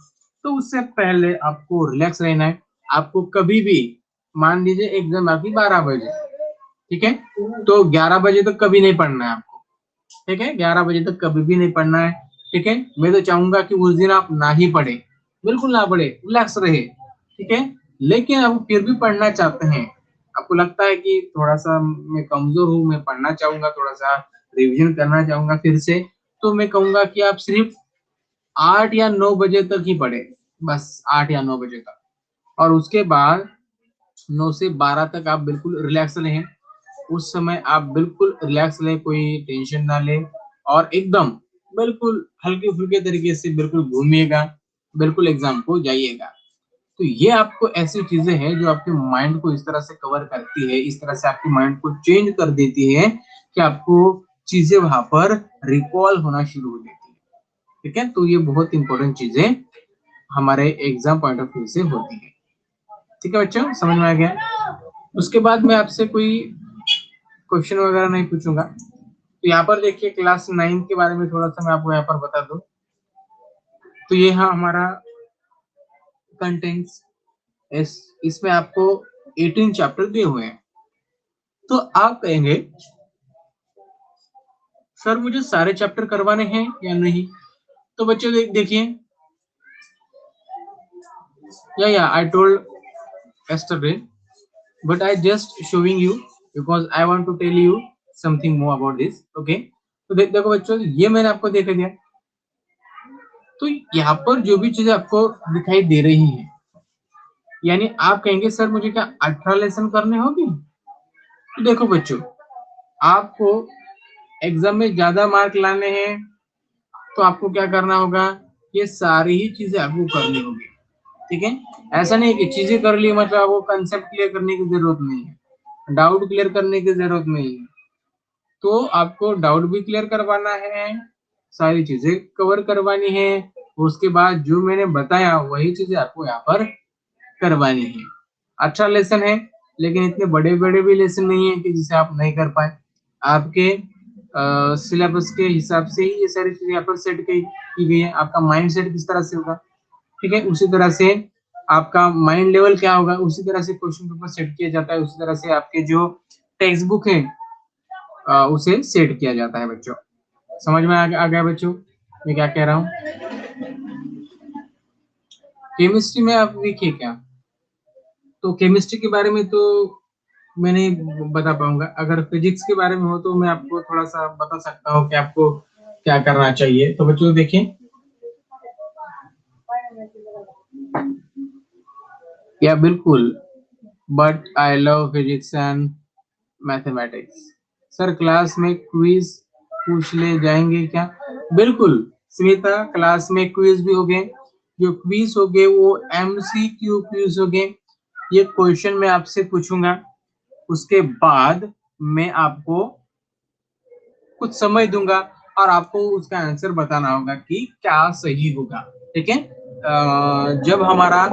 तो उससे पहले आपको रिलैक्स रहना है। आपको कभी भी, मान लीजिए एग्जाम आपकी 12 बजे, ठीक है, तो 11 बजे तक कभी नहीं पढ़ना है आपको। ठीक है, 11 बजे तक कभी भी नहीं पढ़ना है। ठीक है, मैं तो चाहूंगा कि उस दिन आप ना ही पढ़े, बिल्कुल ना पढ़े, रिलैक्स रहे। ठीक है, लेकिन आप फिर भी पढ़ना चाहते हैं, आपको लगता है कि थोड़ा सा मैं कमजोर हूँ, मैं पढ़ना चाहूंगा, थोड़ा सा रिवीजन करना चाहूंगा फिर से, तो मैं कहूंगा कि आप सिर्फ 8 या 9 बजे तक ही पढ़े, बस 8 या 9 बजे तक। और उसके बाद 9 से 12 तक आप बिल्कुल रिलैक्स रहें। उस समय आप बिल्कुल रिलैक्स लें, कोई टेंशन ना लें, और एकदम बिल्कुल हल्के फुल्के तरीके से बिल्कुल घूमिएगा, बिल्कुल एग्जाम को जाइएगा। तो ये आपको ऐसी चीजें हैं जो आपके माइंड को इस तरह से कवर करती है, इस तरह से आपके माइंड को चेंज कर देती है कि आपको चीजें वहां पर रिकॉल होना शुरू हो जाती है। ठीक है, तो ये बहुत इंपॉर्टेंट चीजें हमारे एग्जाम पॉइंट ऑफ व्यू से होती है। ठीक है बच्चों, समझ में आ गया? उसके बाद मैं आपसे कोई क्वेश्चन वगैरह नहीं पूछूंगा। तो यहाँ पर देखिए क्लास 9 के बारे में थोड़ा सा मैं आपको यहाँ पर बता दूं। तो ये है हमारा कंटेंट्स, इसमें आपको 18 चैप्टर दिए हुए हैं। तो आप कहेंगे सर मुझे सारे चैप्टर करवाने हैं या नहीं? तो बच्चों देखिए, या I told yesterday, but I just showing you because I want to tell you something more about this. Okay, तो देखो बच्चों, ये मैंने आपको देख दिया। तो यहाँ पर जो भी चीजें आपको दिखाई दे रही हैं, यानी आप कहेंगे सर मुझे क्या 18 लेसन करने होंगे? तो देखो बच्चों, आपको एग्जाम में ज्यादा मार्क लाने हैं, तो आपको क्या करना होगा, ये सारी ही चीजें आपको करनी होगी। ठीक है, ऐसा नहीं कि चीजें कर ली मतलब आपको कंसेप्ट क्लियर करने की जरूरत नहीं है, डाउट क्लियर करने की जरूरत नहीं है। तो आपको डाउट भी क्लियर करवाना है, सारी चीजें कवर करवानी है। उसके बाद जो मैंने बताया वही चीजें आपको यहाँ पर करवानी है। अच्छा लेसन है, लेकिन इतने बड़े बड़े भी लेसन नहीं है कि जिसे आप नहीं कर पाए। आपके सिलेबस के हिसाब से ही ये सारी चीजें यहाँ पर सेट की गई है। आपका माइंड सेट किस तरह से होगा, ठीक है, उसी तरह से आपका माइंड लेवल क्या होगा, उसी तरह से क्वेश्चन पेपर सेट किया जाता है, उसी तरह से आपके जो टेक्स्ट बुक है उसे सेट किया जाता है बच्चों। समझ में आ गया बच्चों मैं क्या कह रहा हूँ? केमिस्ट्री में आप देखिए क्या, तो केमिस्ट्री के बारे में तो मैं नहीं बता पाऊंगा। अगर फिजिक्स के बारे में हो तो मैं आपको थोड़ा सा बता सकता हूँ कि आपको क्या करना चाहिए। तो बच्चों देखिए, या बिल्कुल, but I love physics and mathematics. Sir class में क्विज पूछ ले जाएंगे क्या? बिल्कुल स्मिता, क्लास में क्विज भी हो गए। जो क्विज हो गए वो एमसीक्यू क्विज हो गए। ये क्वेश्चन मैं आपसे पूछूंगा, उसके बाद मैं आपको कुछ समय दूंगा और आपको उसका आंसर बताना होगा कि क्या सही होगा। ठीक है, जब हमारा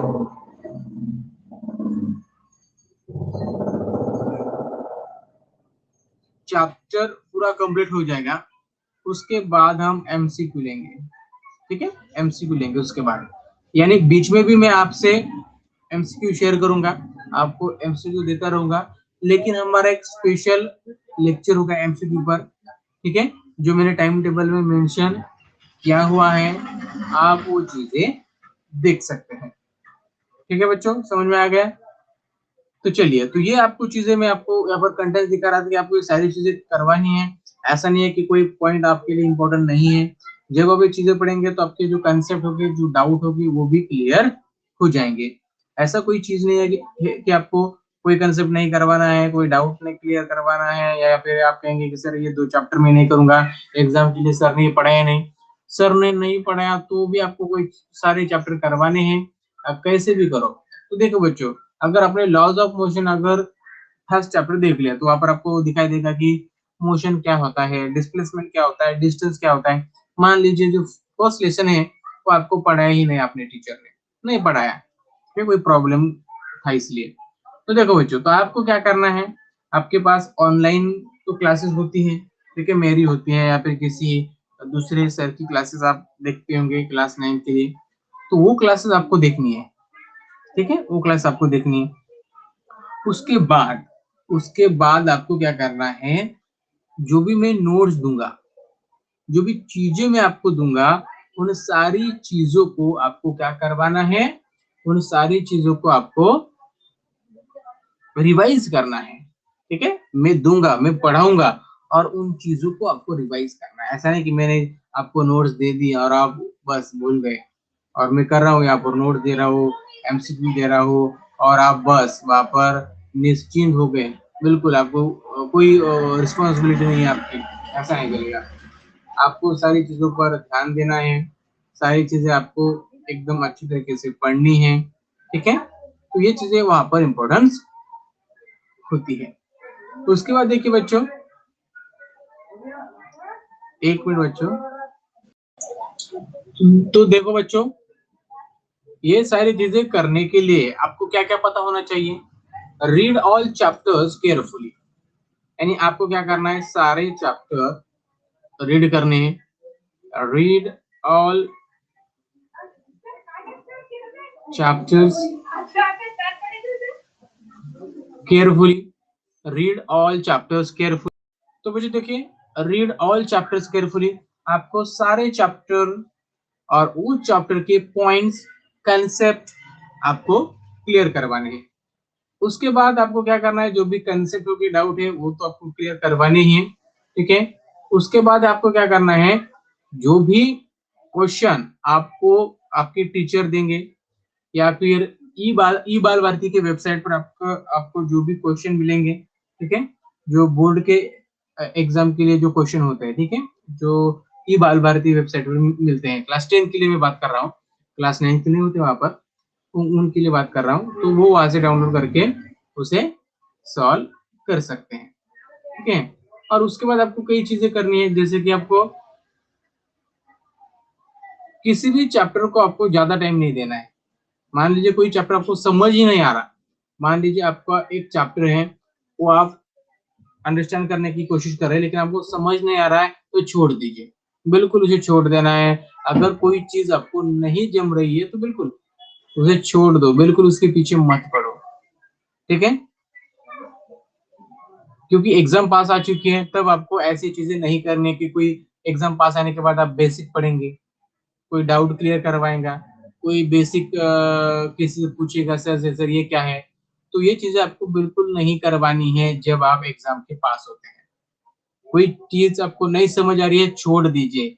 चैप्टर पूरा कंप्लीट हो जाएगा उसके बाद हम एमसीक्यू लेंगे। ठीक है, एमसीक्यू लेंगे उसके बाद, यानी बीच में भी मैं आपसे एमसीक्यू शेयर करूंगा, आपको एमसीक्यू देता रहूंगा, लेकिन हमारा एक स्पेशल लेक्चर होगा एमसीक्यू पर। ठीक है, जो मैंने टाइम टेबल में मेंशन किया हुआ है, आप वो चीजें देख सकते हैं। ठीक है बच्चों, समझ में आ गया? तो चलिए, तो ये आपको चीजें मैं आपको यहाँ पर कंटेंट दिखा रहा था कि आपको ये सारी चीजें करवानी है। ऐसा नहीं है कि कोई पॉइंट आपके लिए इंपॉर्टेंट नहीं है। जब आप ये चीजें पढ़ेंगे तो आपके जो कंसेप्ट होंगे, जो डाउट होगी, वो भी क्लियर हो जाएंगे। ऐसा कोई चीज नहीं है कि आपको कोई कंसेप्ट नहीं करवाना है, कोई डाउट नहीं क्लियर करवाना है, या फिर आप कहेंगे कि सर ये 2 चैप्टर में नहीं करूंगा, एग्जाम के लिए सर ने पढ़ाया नहीं। सर ने नहीं पढ़ाया तो भी आपको कोई सारे चैप्टर करवाने हैं, आप कैसे भी करो। तो देखो बच्चों, अगर आपने लॉज ऑफ मोशन अगर फर्स्ट चैप्टर देख लिया तो वहां पर आपको दिखाई देगा कि मोशन क्या होता है, डिस्प्लेसमेंट क्या होता है, डिस्टेंस क्या होता है। मान लीजिए जो फर्स्ट लेसन है वो आपको पढ़ाया ही नहीं, आपने टीचर ने नहीं पढ़ाया, फिर कोई प्रॉब्लम था इसलिए। तो देखो बच्चों, तो आपको क्या करना है, आपके पास ऑनलाइन तो क्लासेस होती हैं। ठीक है, मेरी होती है या फिर किसी दूसरे सर की क्लासेस आप देखते होंगे क्लास 9 के लिए, तो वो क्लासेस आपको देखनी है। ठीक है, वो क्लास आपको देखनी है। उसके बाद आपको क्या करना है, जो भी मैं नोट्स दूंगा, जो भी चीजें मैं आपको दूंगा, उन सारी चीजों को आपको क्या करवाना है, उन सारी चीजों को आपको रिवाइज करना है। ठीक है, मैं दूंगा, मैं पढ़ाऊंगा और उन चीजों को आपको रिवाइज करना है। ऐसा नहीं कि मैंने आपको नोट्स दे दी और आप बस भूल गए, और मैं कर रहा हूँ यहाँ पर नोट दे रहा हूँ, एमसीक्यू दे रहा हूँ, और आप बस वहां पर निश्चिंत हो गए। बिल्कुल आपको कोई रिस्पॉन्सिबिलिटी नहीं है आपकी, ऐसा नहीं चलेगा। आपको सारी चीजों पर ध्यान देना है, सारी चीजें आपको एकदम अच्छी तरीके से पढ़नी है। ठीक है, तो ये चीजें वहां पर इम्पोर्टेंस होती है। तो उसके बाद देखिए बच्चों, एक मिनट बच्चों, तो देखो बच्चों, ये सारी चीजें करने के लिए आपको क्या क्या पता होना चाहिए। रीड ऑल चैप्टर्स केयरफुली, यानी आपको क्या करना है, सारे चैप्टर रीड करने हैं। Read all chapters carefully, read all chapters carefully. तो बच्चों देखिए, रीड ऑल चैप्टर्स केयरफुली, आपको सारे चैप्टर और उस चैप्टर के पॉइंट्स, कंसेप्ट आपको क्लियर करवाने हैं। उसके बाद आपको क्या करना है, जो भी कंसेप्ट की डाउट है वो तो आपको क्लियर करवाने ही है। ठीक है, उसके बाद आपको क्या करना है, जो भी क्वेश्चन आपको आपके टीचर देंगे या फिर ई बाल भारती के वेबसाइट पर आपको जो भी क्वेश्चन मिलेंगे, ठीक है, जो बोर्ड के एग्जाम के लिए जो क्वेश्चन होते हैं, ठीक है, जो ई बाल भारती वेबसाइट पर मिलते हैं, क्लास 10 के लिए मैं बात कर रहा हूँ, क्लास 9 के लिए होते वहां पर, उनके लिए बात कर रहा हूँ, तो वो वहां से डाउनलोड करके उसे सॉल्व कर सकते हैं। ठीक है, और उसके बाद आपको कई चीजें करनी है, जैसे कि आपको किसी भी चैप्टर को आपको ज्यादा टाइम नहीं देना है। मान लीजिए कोई चैप्टर आपको समझ ही नहीं आ रहा, मान लीजिए आपका एक चैप्टर है, वो आप अंडरस्टैंड करने की कोशिश कर रहे हैं लेकिन आपको समझ नहीं आ रहा है, तो छोड़ दीजिए, बिल्कुल उसे छोड़ देना है। अगर कोई चीज आपको नहीं जम रही है तो बिल्कुल उसे छोड़ दो, बिल्कुल उसके पीछे मत पड़ो। ठीक है, क्योंकि एग्जाम पास आ चुकी है, तब आपको ऐसी चीजें नहीं करनी है कि कोई एग्जाम पास आने के बाद आप बेसिक पढ़ेंगे, कोई डाउट क्लियर करवाएगा, कोई बेसिक किसी से पूछेगा सर सर ये क्या है। तो ये चीजें आपको बिल्कुल नहीं करवानी है जब आप एग्जाम के पास होते हैं। कोई चीज आपको नहीं समझ आ रही है, छोड़ दीजिए,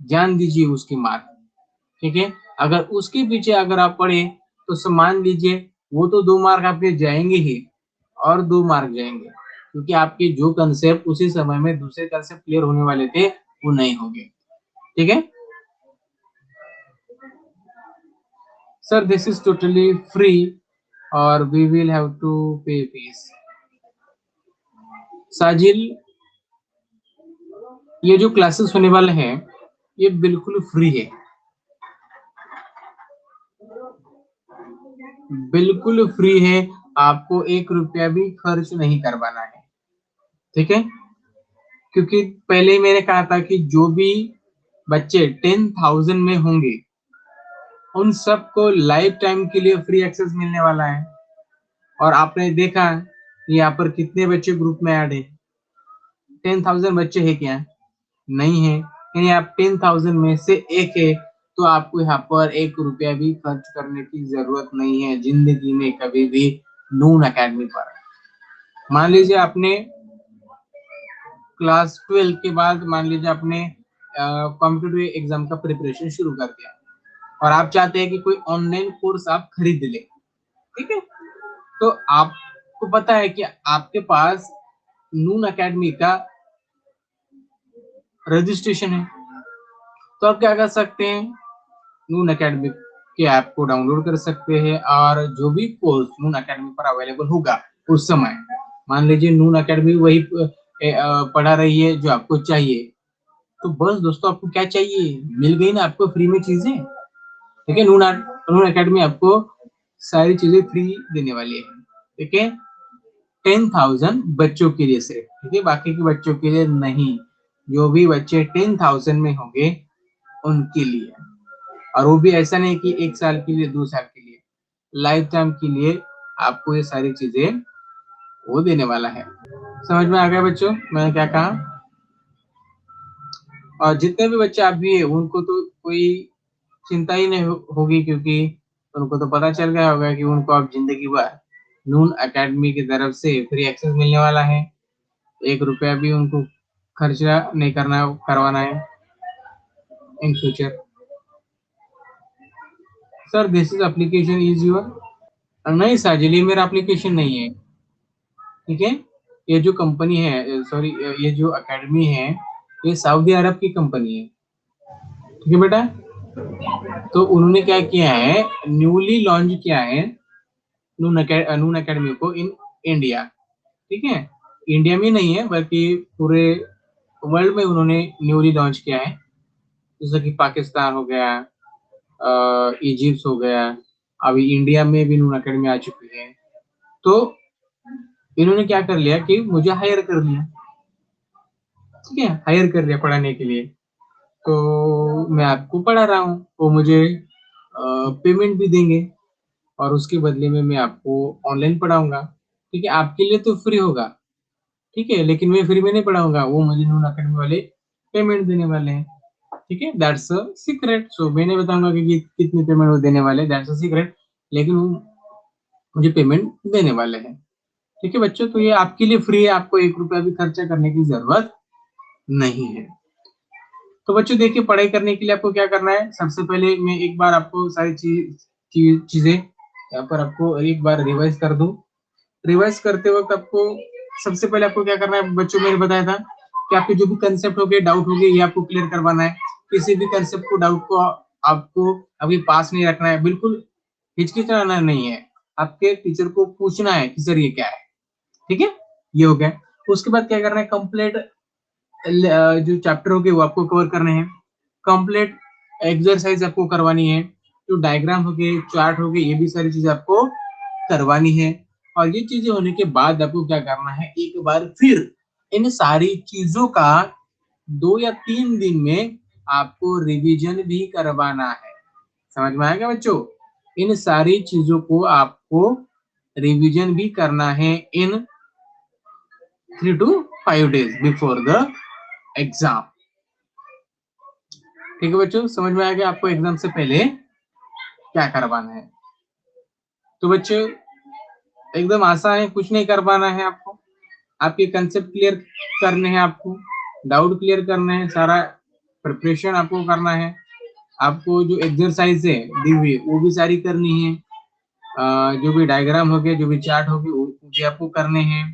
जान दीजिए उसकी मार्क। ठीक है, अगर उसके पीछे अगर आप पढ़े तो मान लीजिए वो तो 2 मार्क आपके जाएंगे ही, और 2 मार्क जाएंगे, क्योंकि आपके जो कंसेप्ट उसी समय में दूसरे कंसेप्ट क्लियर होने वाले थे वो नहीं होंगे। ठीक है sir, this is totally free और वी विल हैव टू पे फीस। साजिल, ये जो क्लासेस होने वाले हैं ये बिल्कुल फ्री है, बिल्कुल फ्री है, आपको 1 रुपया भी खर्च नहीं करवाना है। ठीक है, क्योंकि पहले ही मैंने कहा था कि जो भी बच्चे 10,000 में होंगे उन सबको लाइफ टाइम के लिए फ्री एक्सेस मिलने वाला है। और आपने देखा यहाँ पर कितने बच्चे ग्रुप में ऐड है, 10,000 बच्चे है क्या? नहीं है, यानी आप 10,000 में से एक है, तो आपको यहाँ पर 1 रुपया भी खर्च करने की जरूरत नहीं है जिंदगी में कभी भी नून अकेडमी पर। मान लीजिए आपने क्लास 12 के बाद मान लीजिए आपने कॉम्पिटिटिव एग्जाम का प्रिपरेशन शुरू कर दिया और आप चाहते हैं कि कोई ऑनलाइन कोर्स आप खरीद ले, ठीक है, तो आपको पता है कि आपके पास नून अकेडमी का रजिस्ट्रेशन है, तो आप क्या कर सकते हैं, नून अकेडमी के ऐप को डाउनलोड कर सकते हैं और जो भी कोर्स नून अकेडमी पर अवेलेबल होगा उस समय, मान लीजिए नून अकेडमी वही पढ़ा रही है जो आपको चाहिए, तो बस दोस्तों आपको क्या चाहिए, मिल गई ना आपको फ्री में चीजें। ठीक है, नून अकेडमी आपको सारी चीजें फ्री देने वाली है। ठीक है, 10,000 बच्चों के लिए सिर्फ, ठीक है, बाकी के बच्चों के लिए नहीं, जो भी बच्चे 10,000 में होंगे उनके लिए। और वो भी ऐसा नहीं कि 1 साल के लिए 2 साल के लिए, लाइफ टाइम के लिए आपको ये सारी चीजें वो देने वाला है। समझ में आ गया बच्चों मैंने क्या कहा? और जितने भी बच्चे आप भी है उनको तो कोई चिंता ही नहीं होगी, क्योंकि उनको तो पता चल गया होगा कि उनको अब जिंदगी भर नून अकेडमी की तरफ से फ्री एक्सेस मिलने वाला है, 1 रुपया भी उनको खर्चा नहीं करवाना है in future. Sir this is application is your, नहीं साजिल ये मेरा एप्लीकेशन नहीं है। ठीक है, ये जो कंपनी है, सॉरी, ये जो एकेडमी है ये सऊदी अरब की कंपनी है। ठीक है बेटा, तो उन्होंने क्या किया है, न्यूली लॉन्च किया है नून अकेडमी को इन इंडिया। ठीक है, इंडिया में नहीं है बल्कि पूरे वर्ल्ड में उन्होंने न्यूली लॉन्च किया है, जैसे कि पाकिस्तान हो गया, इजिप्ट हो गया, अभी इंडिया में भी नून अकेडमी आ चुकी है। तो इन्होंने क्या कर लिया कि मुझे हायर कर लिया, ठीक है, हायर कर लिया पढ़ाने के लिए, तो मैं आपको पढ़ा रहा हूँ, वो मुझे पेमेंट भी देंगे और उसके बदले में मैं आपको ऑनलाइन पढ़ाऊंगा। ठीक है, आपके लिए तो फ्री होगा, ठीक है, लेकिन मैं फ्री में नहीं पढ़ाऊंगा, वो मुझे नून अकेडमी वाले पेमेंट देने वाले हैं। ठीक है, दैट्स अ सीक्रेट, सो मैं नहीं बताऊंगा कि कितनी पेमेंट वो देने वाले, दैट्स अ सीक्रेट, लेकिन वो मुझे पेमेंट देने वाले हैं। ठीक है बच्चों, तो ये आपके लिए फ्री है, आपको 1 रुपया भी खर्चा करने की जरूरत नहीं है। तो बच्चों देखिए, पढ़ाई करने के लिए आपको क्या करना है, सबसे पहले मैं एक बार आपको सारी चीजें यहाँ पर आपको एक बार रिवाइज कर दूं। रिवाइज करते वक्त आपको सबसे पहले आपको क्या करना है बच्चों, मैंने बताया था कि आपके जो भी कंसेप्ट हो गए, डाउट हो गए, ये आपको क्लियर करवाना है। किसी भी कंसेप्ट को, डाउट को आपको अभी पास नहीं रखना है, बिल्कुल हिचकिचाना नहीं है, आपके टीचर को पूछना है कि सर ये क्या है। ठीक है, ये हो गया। उसके बाद क्या करना है, कंप्लीट जो चैप्टर हो गए वो आपको कवर करने हैं, कंप्लीट एक्सरसाइज आपको करवानी है, जो डायग्राम हो गए, चार्ट हो गए, ये भी सारी चीजें आपको करवानी है। और ये चीजें होने के बाद आपको क्या करना है, एक बार फिर इन सारी चीजों का 2 या 3 दिन में आपको रिवीजन भी करवाना है। समझ में आएगा बच्चों, इन सारी चीजों को आपको रिवीजन भी करना है इन 3 to 5 days before the exam. ठीक है बच्चों, समझ में आ गया आपको एग्जाम से पहले क्या करवाना है। तो बच्चों एकदम आसान है, कुछ नहीं करवाना है आपको, आपके कंसेप्ट क्लियर करने हैं, आपको डाउट क्लियर करना है, सारा प्रिपरेशन आपको करना है, आपको जो एक्सरसाइज है दी हुई वो भी सारी करनी है, जो भी डायग्राम हो गए, जो भी चार्ट हो गए, वो भी आपको करने हैं।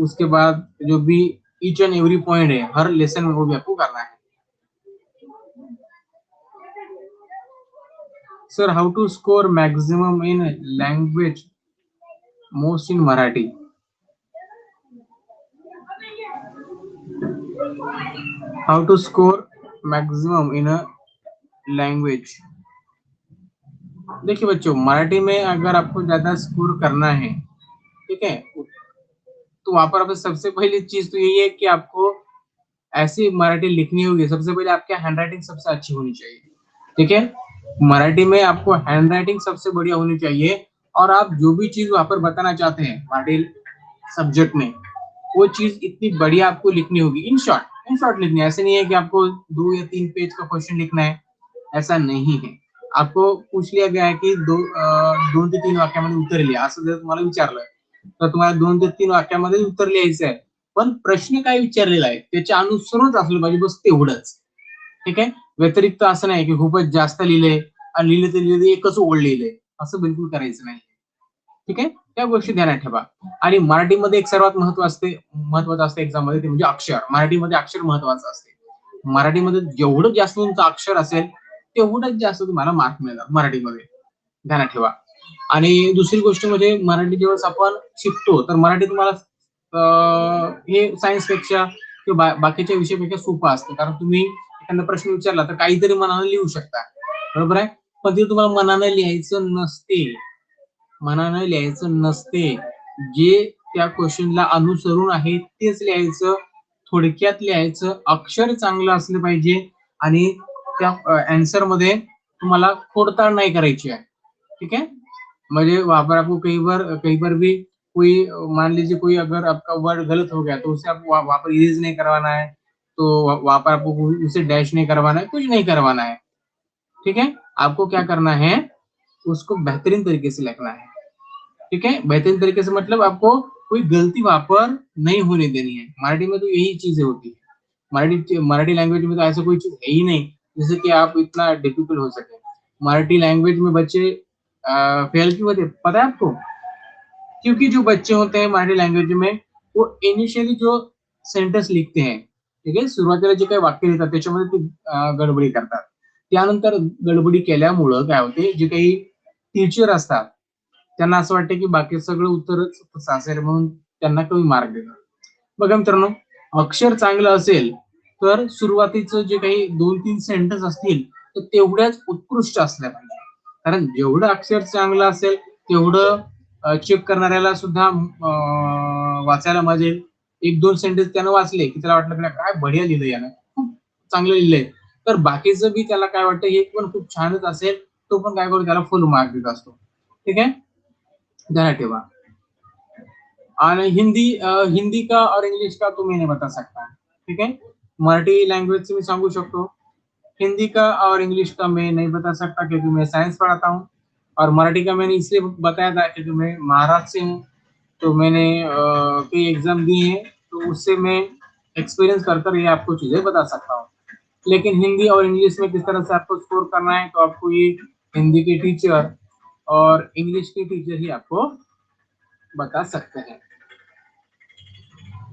उसके बाद जो भी ईच एंड एवरी पॉइंट है हर लेसन में, वो भी आपको करना है। Sir, how to score maximum in language most in Marathi? How to score maximum in a language? देखिए बच्चों, मराठी में अगर आपको ज्यादा स्कोर करना है, ठीक है, तो वहां पर सबसे पहली चीज तो यही है कि आपको ऐसी मराठी लिखनी होगी। सबसे पहले आपकी हैंडराइटिंग सबसे अच्छी होनी चाहिए, ठीक है। मराठी में आपको हैंडराइटिंग सबसे बढ़िया होनी चाहिए, और आप जो भी चीज वहां पर बताना चाहते हैं मराठी सब्जेक्ट में, वो चीज इतनी बढ़िया आपको लिखनी होगी। इन शॉर्ट लिखनी है। ऐसे नहीं है कि आपको 2 या 3 पेज का क्वेश्चन लिखना है, ऐसा नहीं है। आपको पूछ लिया गया है की 2 ते 3 वाक्यामध्ये उत्तर लिहा, असं जर तुम्हाला विचारलं तर तुम्हाला 2 ते 3 वाक्यामध्ये उत्तर लिहायचं आहे, पण प्रश्न काय विचारलेला आहे त्याच्या अनुसरूनच असलं पाहिजे, बस तेवढंच, ठीक आहे। व्यतिरिक्त असं नाही की खूपच जास्त लिहिलंय आणि लिहिलं तर लिहिलं एकच ओळ लिहिलंय, असं बिलकुल करायचं नाही, ठीक आहे। त्या गोष्टी ध्यानात ठेवा। आणि मराठीमध्ये एक सर्वात महत्वाचं असते एक्झाम मध्ये, ते म्हणजे अक्षर। मराठीमध्ये अक्षर महत्वाचं असते। मराठीमध्ये जेवढं जास्त तुमचं अक्षर असेल तेवढंच जास्त तुम्हाला मार्क मिळणार मराठीमध्ये, ध्यानात ठेवा। आणि दुसरी गोष्ट म्हणजे मराठी जेव्हा आपण शिकतो तर मराठी तुम्हाला हे सायन्स पेक्षा किंवा बाकीच्या विषयापेक्षा सोपं असतं, कारण तुम्ही एखादा प्रश्न विचारला तर काहीतरी मनाने लिहू शकता, बरोबर आहे। पण ते तुम्हाला मनाने लिहायचं नसते, मनाने लिहायचं नसते। जे त्या क्वेश्चनला अनुसरून आहे तेच लिहायचं, थोडक्यात लिहायचं, अक्षर चांगलं असलं पाहिजे, आणि त्या आन्सर मध्ये तुम्हाला खोडताळ नाही करायची आहे, ठीक है। मुझे वहां पर आपको कई बार भी कोई, मान लीजिए कोई अगर आपका वर्ड गलत हो गया तो उसे आपको वहां पर इरेज नहीं करवाना है, तो वहां पर आपको उसे डैश नहीं करवाना है, कुछ नहीं करवाना है, ठीक है। आपको क्या करना है, उसको बेहतरीन तरीके से लिखना है, ठीक है। बेहतरीन तरीके से मतलब आपको कोई गलती वहां पर नहीं होने देनी है। मराठी में तो यही चीजें होती है। मराठी लैंग्वेज में तो ऐसा कोई चीज है ही नहीं जिससे कि आप इतना डिफिकल्ट हो सके। मराठी लैंग्वेज में बच्चे फेल क्यों होते पता है आपको? क्योंकि जो बच्चे होते हैं मराठी लँग्वेज में, वो इनिशियली जो सेंटेन्स लिखते हैं, ठीक आहे, सुरुवातीला जे काही वाक्य लिहितात त्याच्यामध्ये ते गडबडी करतात। त्यानंतर गडबडी केल्यामुळं काय होते, जे काही टीचर असतात त्यांना असं वाटतं की बाकी सगळं उत्तरच तसं असेल, म्हणून त्यांना कमी मार्क देतात। बघा मित्रांनो, अक्षर चांगलं असेल तर सुरुवातीचं जे काही 2-3 सेंटेन्स असतील तर तेवढ्याच उत्कृष्ट असल्या पाहिजे, कारण जेवढं अक्षर चांगलं असेल तेवढं चेक करणाऱ्याला सुद्धा वाचायला मजा येईल। 1-2 सेंटेन्स त्यानं वाचले की त्याला वाटलं की काय बढिया लिहिलं यानं, खूप चांगलं लिहिलंय, तर बाकीचं बी त्याला काय वाटतं हे पण खूप छानच असेल, तो पण काय करू त्याला फुल मार्क देत असतो, ठीक आहे, ध्यानात ठेवा। और हिंदी का और इंग्लिश का तो मैं नहीं बता सकता, ठीक है। मराठी लैंग्वेज से मैं सांगू शकतो, हिंदी का और इंग्लिश का मैं नहीं बता सकता क्योंकि मैं साइंस पढ़ाता हूँ, और मराठी का मैंने इसलिए बताया था क्योंकि मैं महाराष्ट्र से हूँ, तो मैंने कई एग्जाम दिए हैं, तो उससे मैं एक्सपीरियंस कर ये आपको चीजें बता सकता हूँ। लेकिन हिंदी और इंग्लिश में किस तरह से आपको स्कोर करना है, तो आपको ये हिंदी के टीचर और इंग्लिश के टीचर ही आपको बता सकते हैं।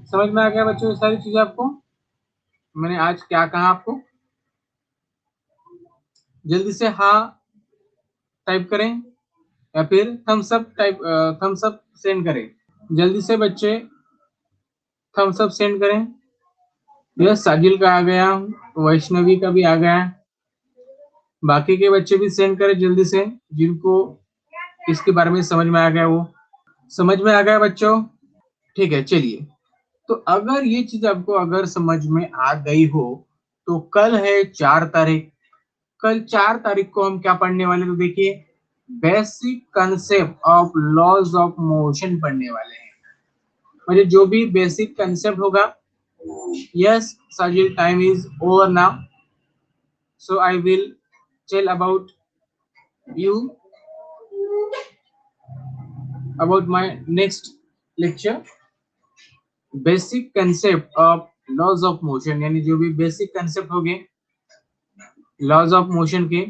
समझ में आ गया बच्चों ये सारी चीजें आपको? मैंने आज क्या कहा आपको? जल्दी से हाँ टाइप करें या फिर थम्स अप सेंड करें। जल्दी से बच्चे थम्स अप सेंड करें। यस, साजिल का आ गया, वैष्णवी का भी आ गया, बाकी के बच्चे भी सेंड करें जल्दी से, जिनको इसके बारे में समझ में आ गया। वो समझ में आ गया बच्चों? ठीक है, चलिए। तो अगर ये चीज आपको अगर समझ में आ गई हो तो कल है 4 तारीख। कल 4 तारीख को हम क्या पढ़ने वाले, तो देखिए basic concept of laws of motion पढ़ने वाले हैं। मुझे जो भी बेसिक कंसेप्ट होगा, yes Sajil, time is over now, so I will tell about you about my next lecture. Basic concept of laws of motion, यानी जो भी बेसिक कंसेप्ट हो गए लॉज ऑफ मोशन के,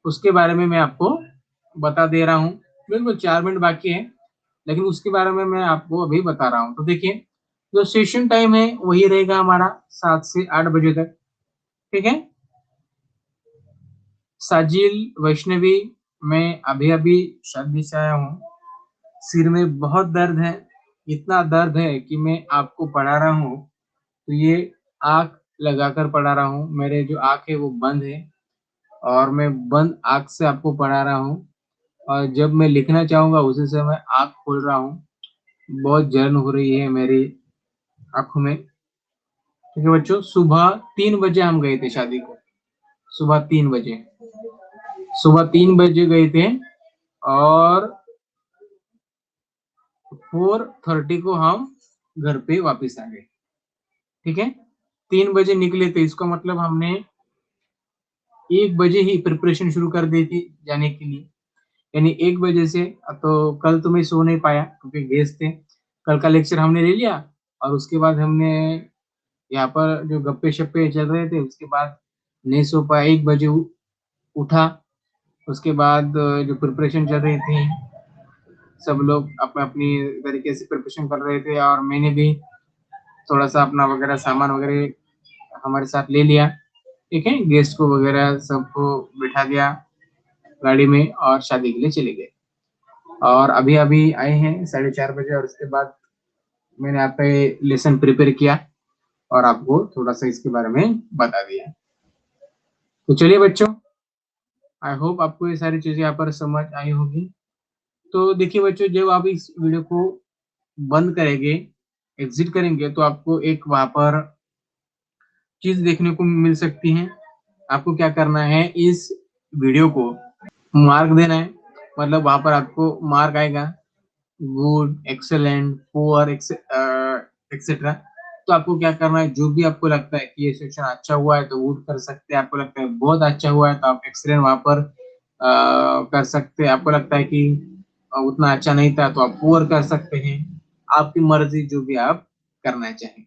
उसके बारे में मैं आपको बता दे रहा हूं। बिल्कुल 4 मिनट बाकी है, लेकिन उसके बारे में मैं आपको अभी बता रहा हूँ। तो देखिए, जो सेशन टाइम है वही रहेगा हमारा 7 से 8 बजे तक। ठीक है। साजिल, वैष्णवी, मैं अभी अभी शादी से आया हूँ, सिर में बहुत दर्द है, इतना दर्द है कि मैं आपको पढ़ा रहा हूँ तो ये आंख लगाकर पढ़ा रहा हूँ। मेरे जो आंख है वो बंद है और मैं बंद आंख से आपको पढ़ा रहा हूँ, और जब मैं लिखना चाहूंगा उसी समय आंख खोल रहा हूँ। बहुत जलन हो रही है मेरी आंखों में। ठीक है बच्चों, सुबह 3 बजे हम गए थे शादी को। सुबह 3 बजे, सुबह 3 बजे गए थे, और 4:30 को हम घर पे वापस आ गए। ठीक है। 3 बजे निकले थे, इसका मतलब हमने 1 बजे ही प्रिपरेशन शुरू कर दी थी जाने के लिए। यानी 1 बजे से। तो कल तो मैं सो नहीं पाया क्योंकि गेस्ट थे। कल का लेक्चर हमने ले लिया, और उसके बाद हमने यहाँ पर जो गप्पे शप्पे चल रहे थे, उसके बाद नहीं सो पाया। 1 बजे उठा। उसके बाद जो प्रिपरेशन चल रही थी, सब लोग अपने अपनी तरीके से प्रिपरेशन कर रहे थे, और मैंने भी थोड़ा सा अपना वगैरह सामान वगैरह हमारे साथ ले लिया। ठीक है, गेस्ट को वगैरह सबको बिठा दिया गाड़ी में और शादी के लिए चले गए। और अभी अभी आए हैं 4:30 बजे, और उसके बाद मैंने आप पे लेसन प्रिपेयर किया और आपको थोड़ा सा इसके बारे में बता दिया। तो चलिए बच्चों, आई होप आपको ये सारी चीजें यहाँ पर समझ आई होगी। तो देखिए बच्चों, जब आप इस वीडियो को बंद करेंगे, एग्जिट करेंगे, तो आपको एक वहां पर चीज देखने को मिल सकती है। आपको क्या करना है, इस वीडियो को मार्क देना है। मतलब वहां पर आपको मार्क आएगा, गुड, एक्सेलेंट, पुअर, एक्सेट्रा। तो आपको क्या करना है, जो भी आपको लगता है कि ये सेक्शन अच्छा हुआ है तो गुड कर सकते हैं, आपको लगता है बहुत अच्छा हुआ है तो आप एक्सेलेंट वहां पर कर सकते हैं, आपको लगता है कि उतना अच्छा नहीं था तो आप पुअर कर सकते हैं। आपकी मर्जी, जो भी आप करना चाहें।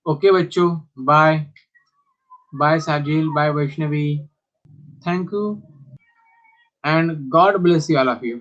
ओके बच्चों, bye. Bye Sajil, bye Vaishnavi. Thank you, and God bless you all of you.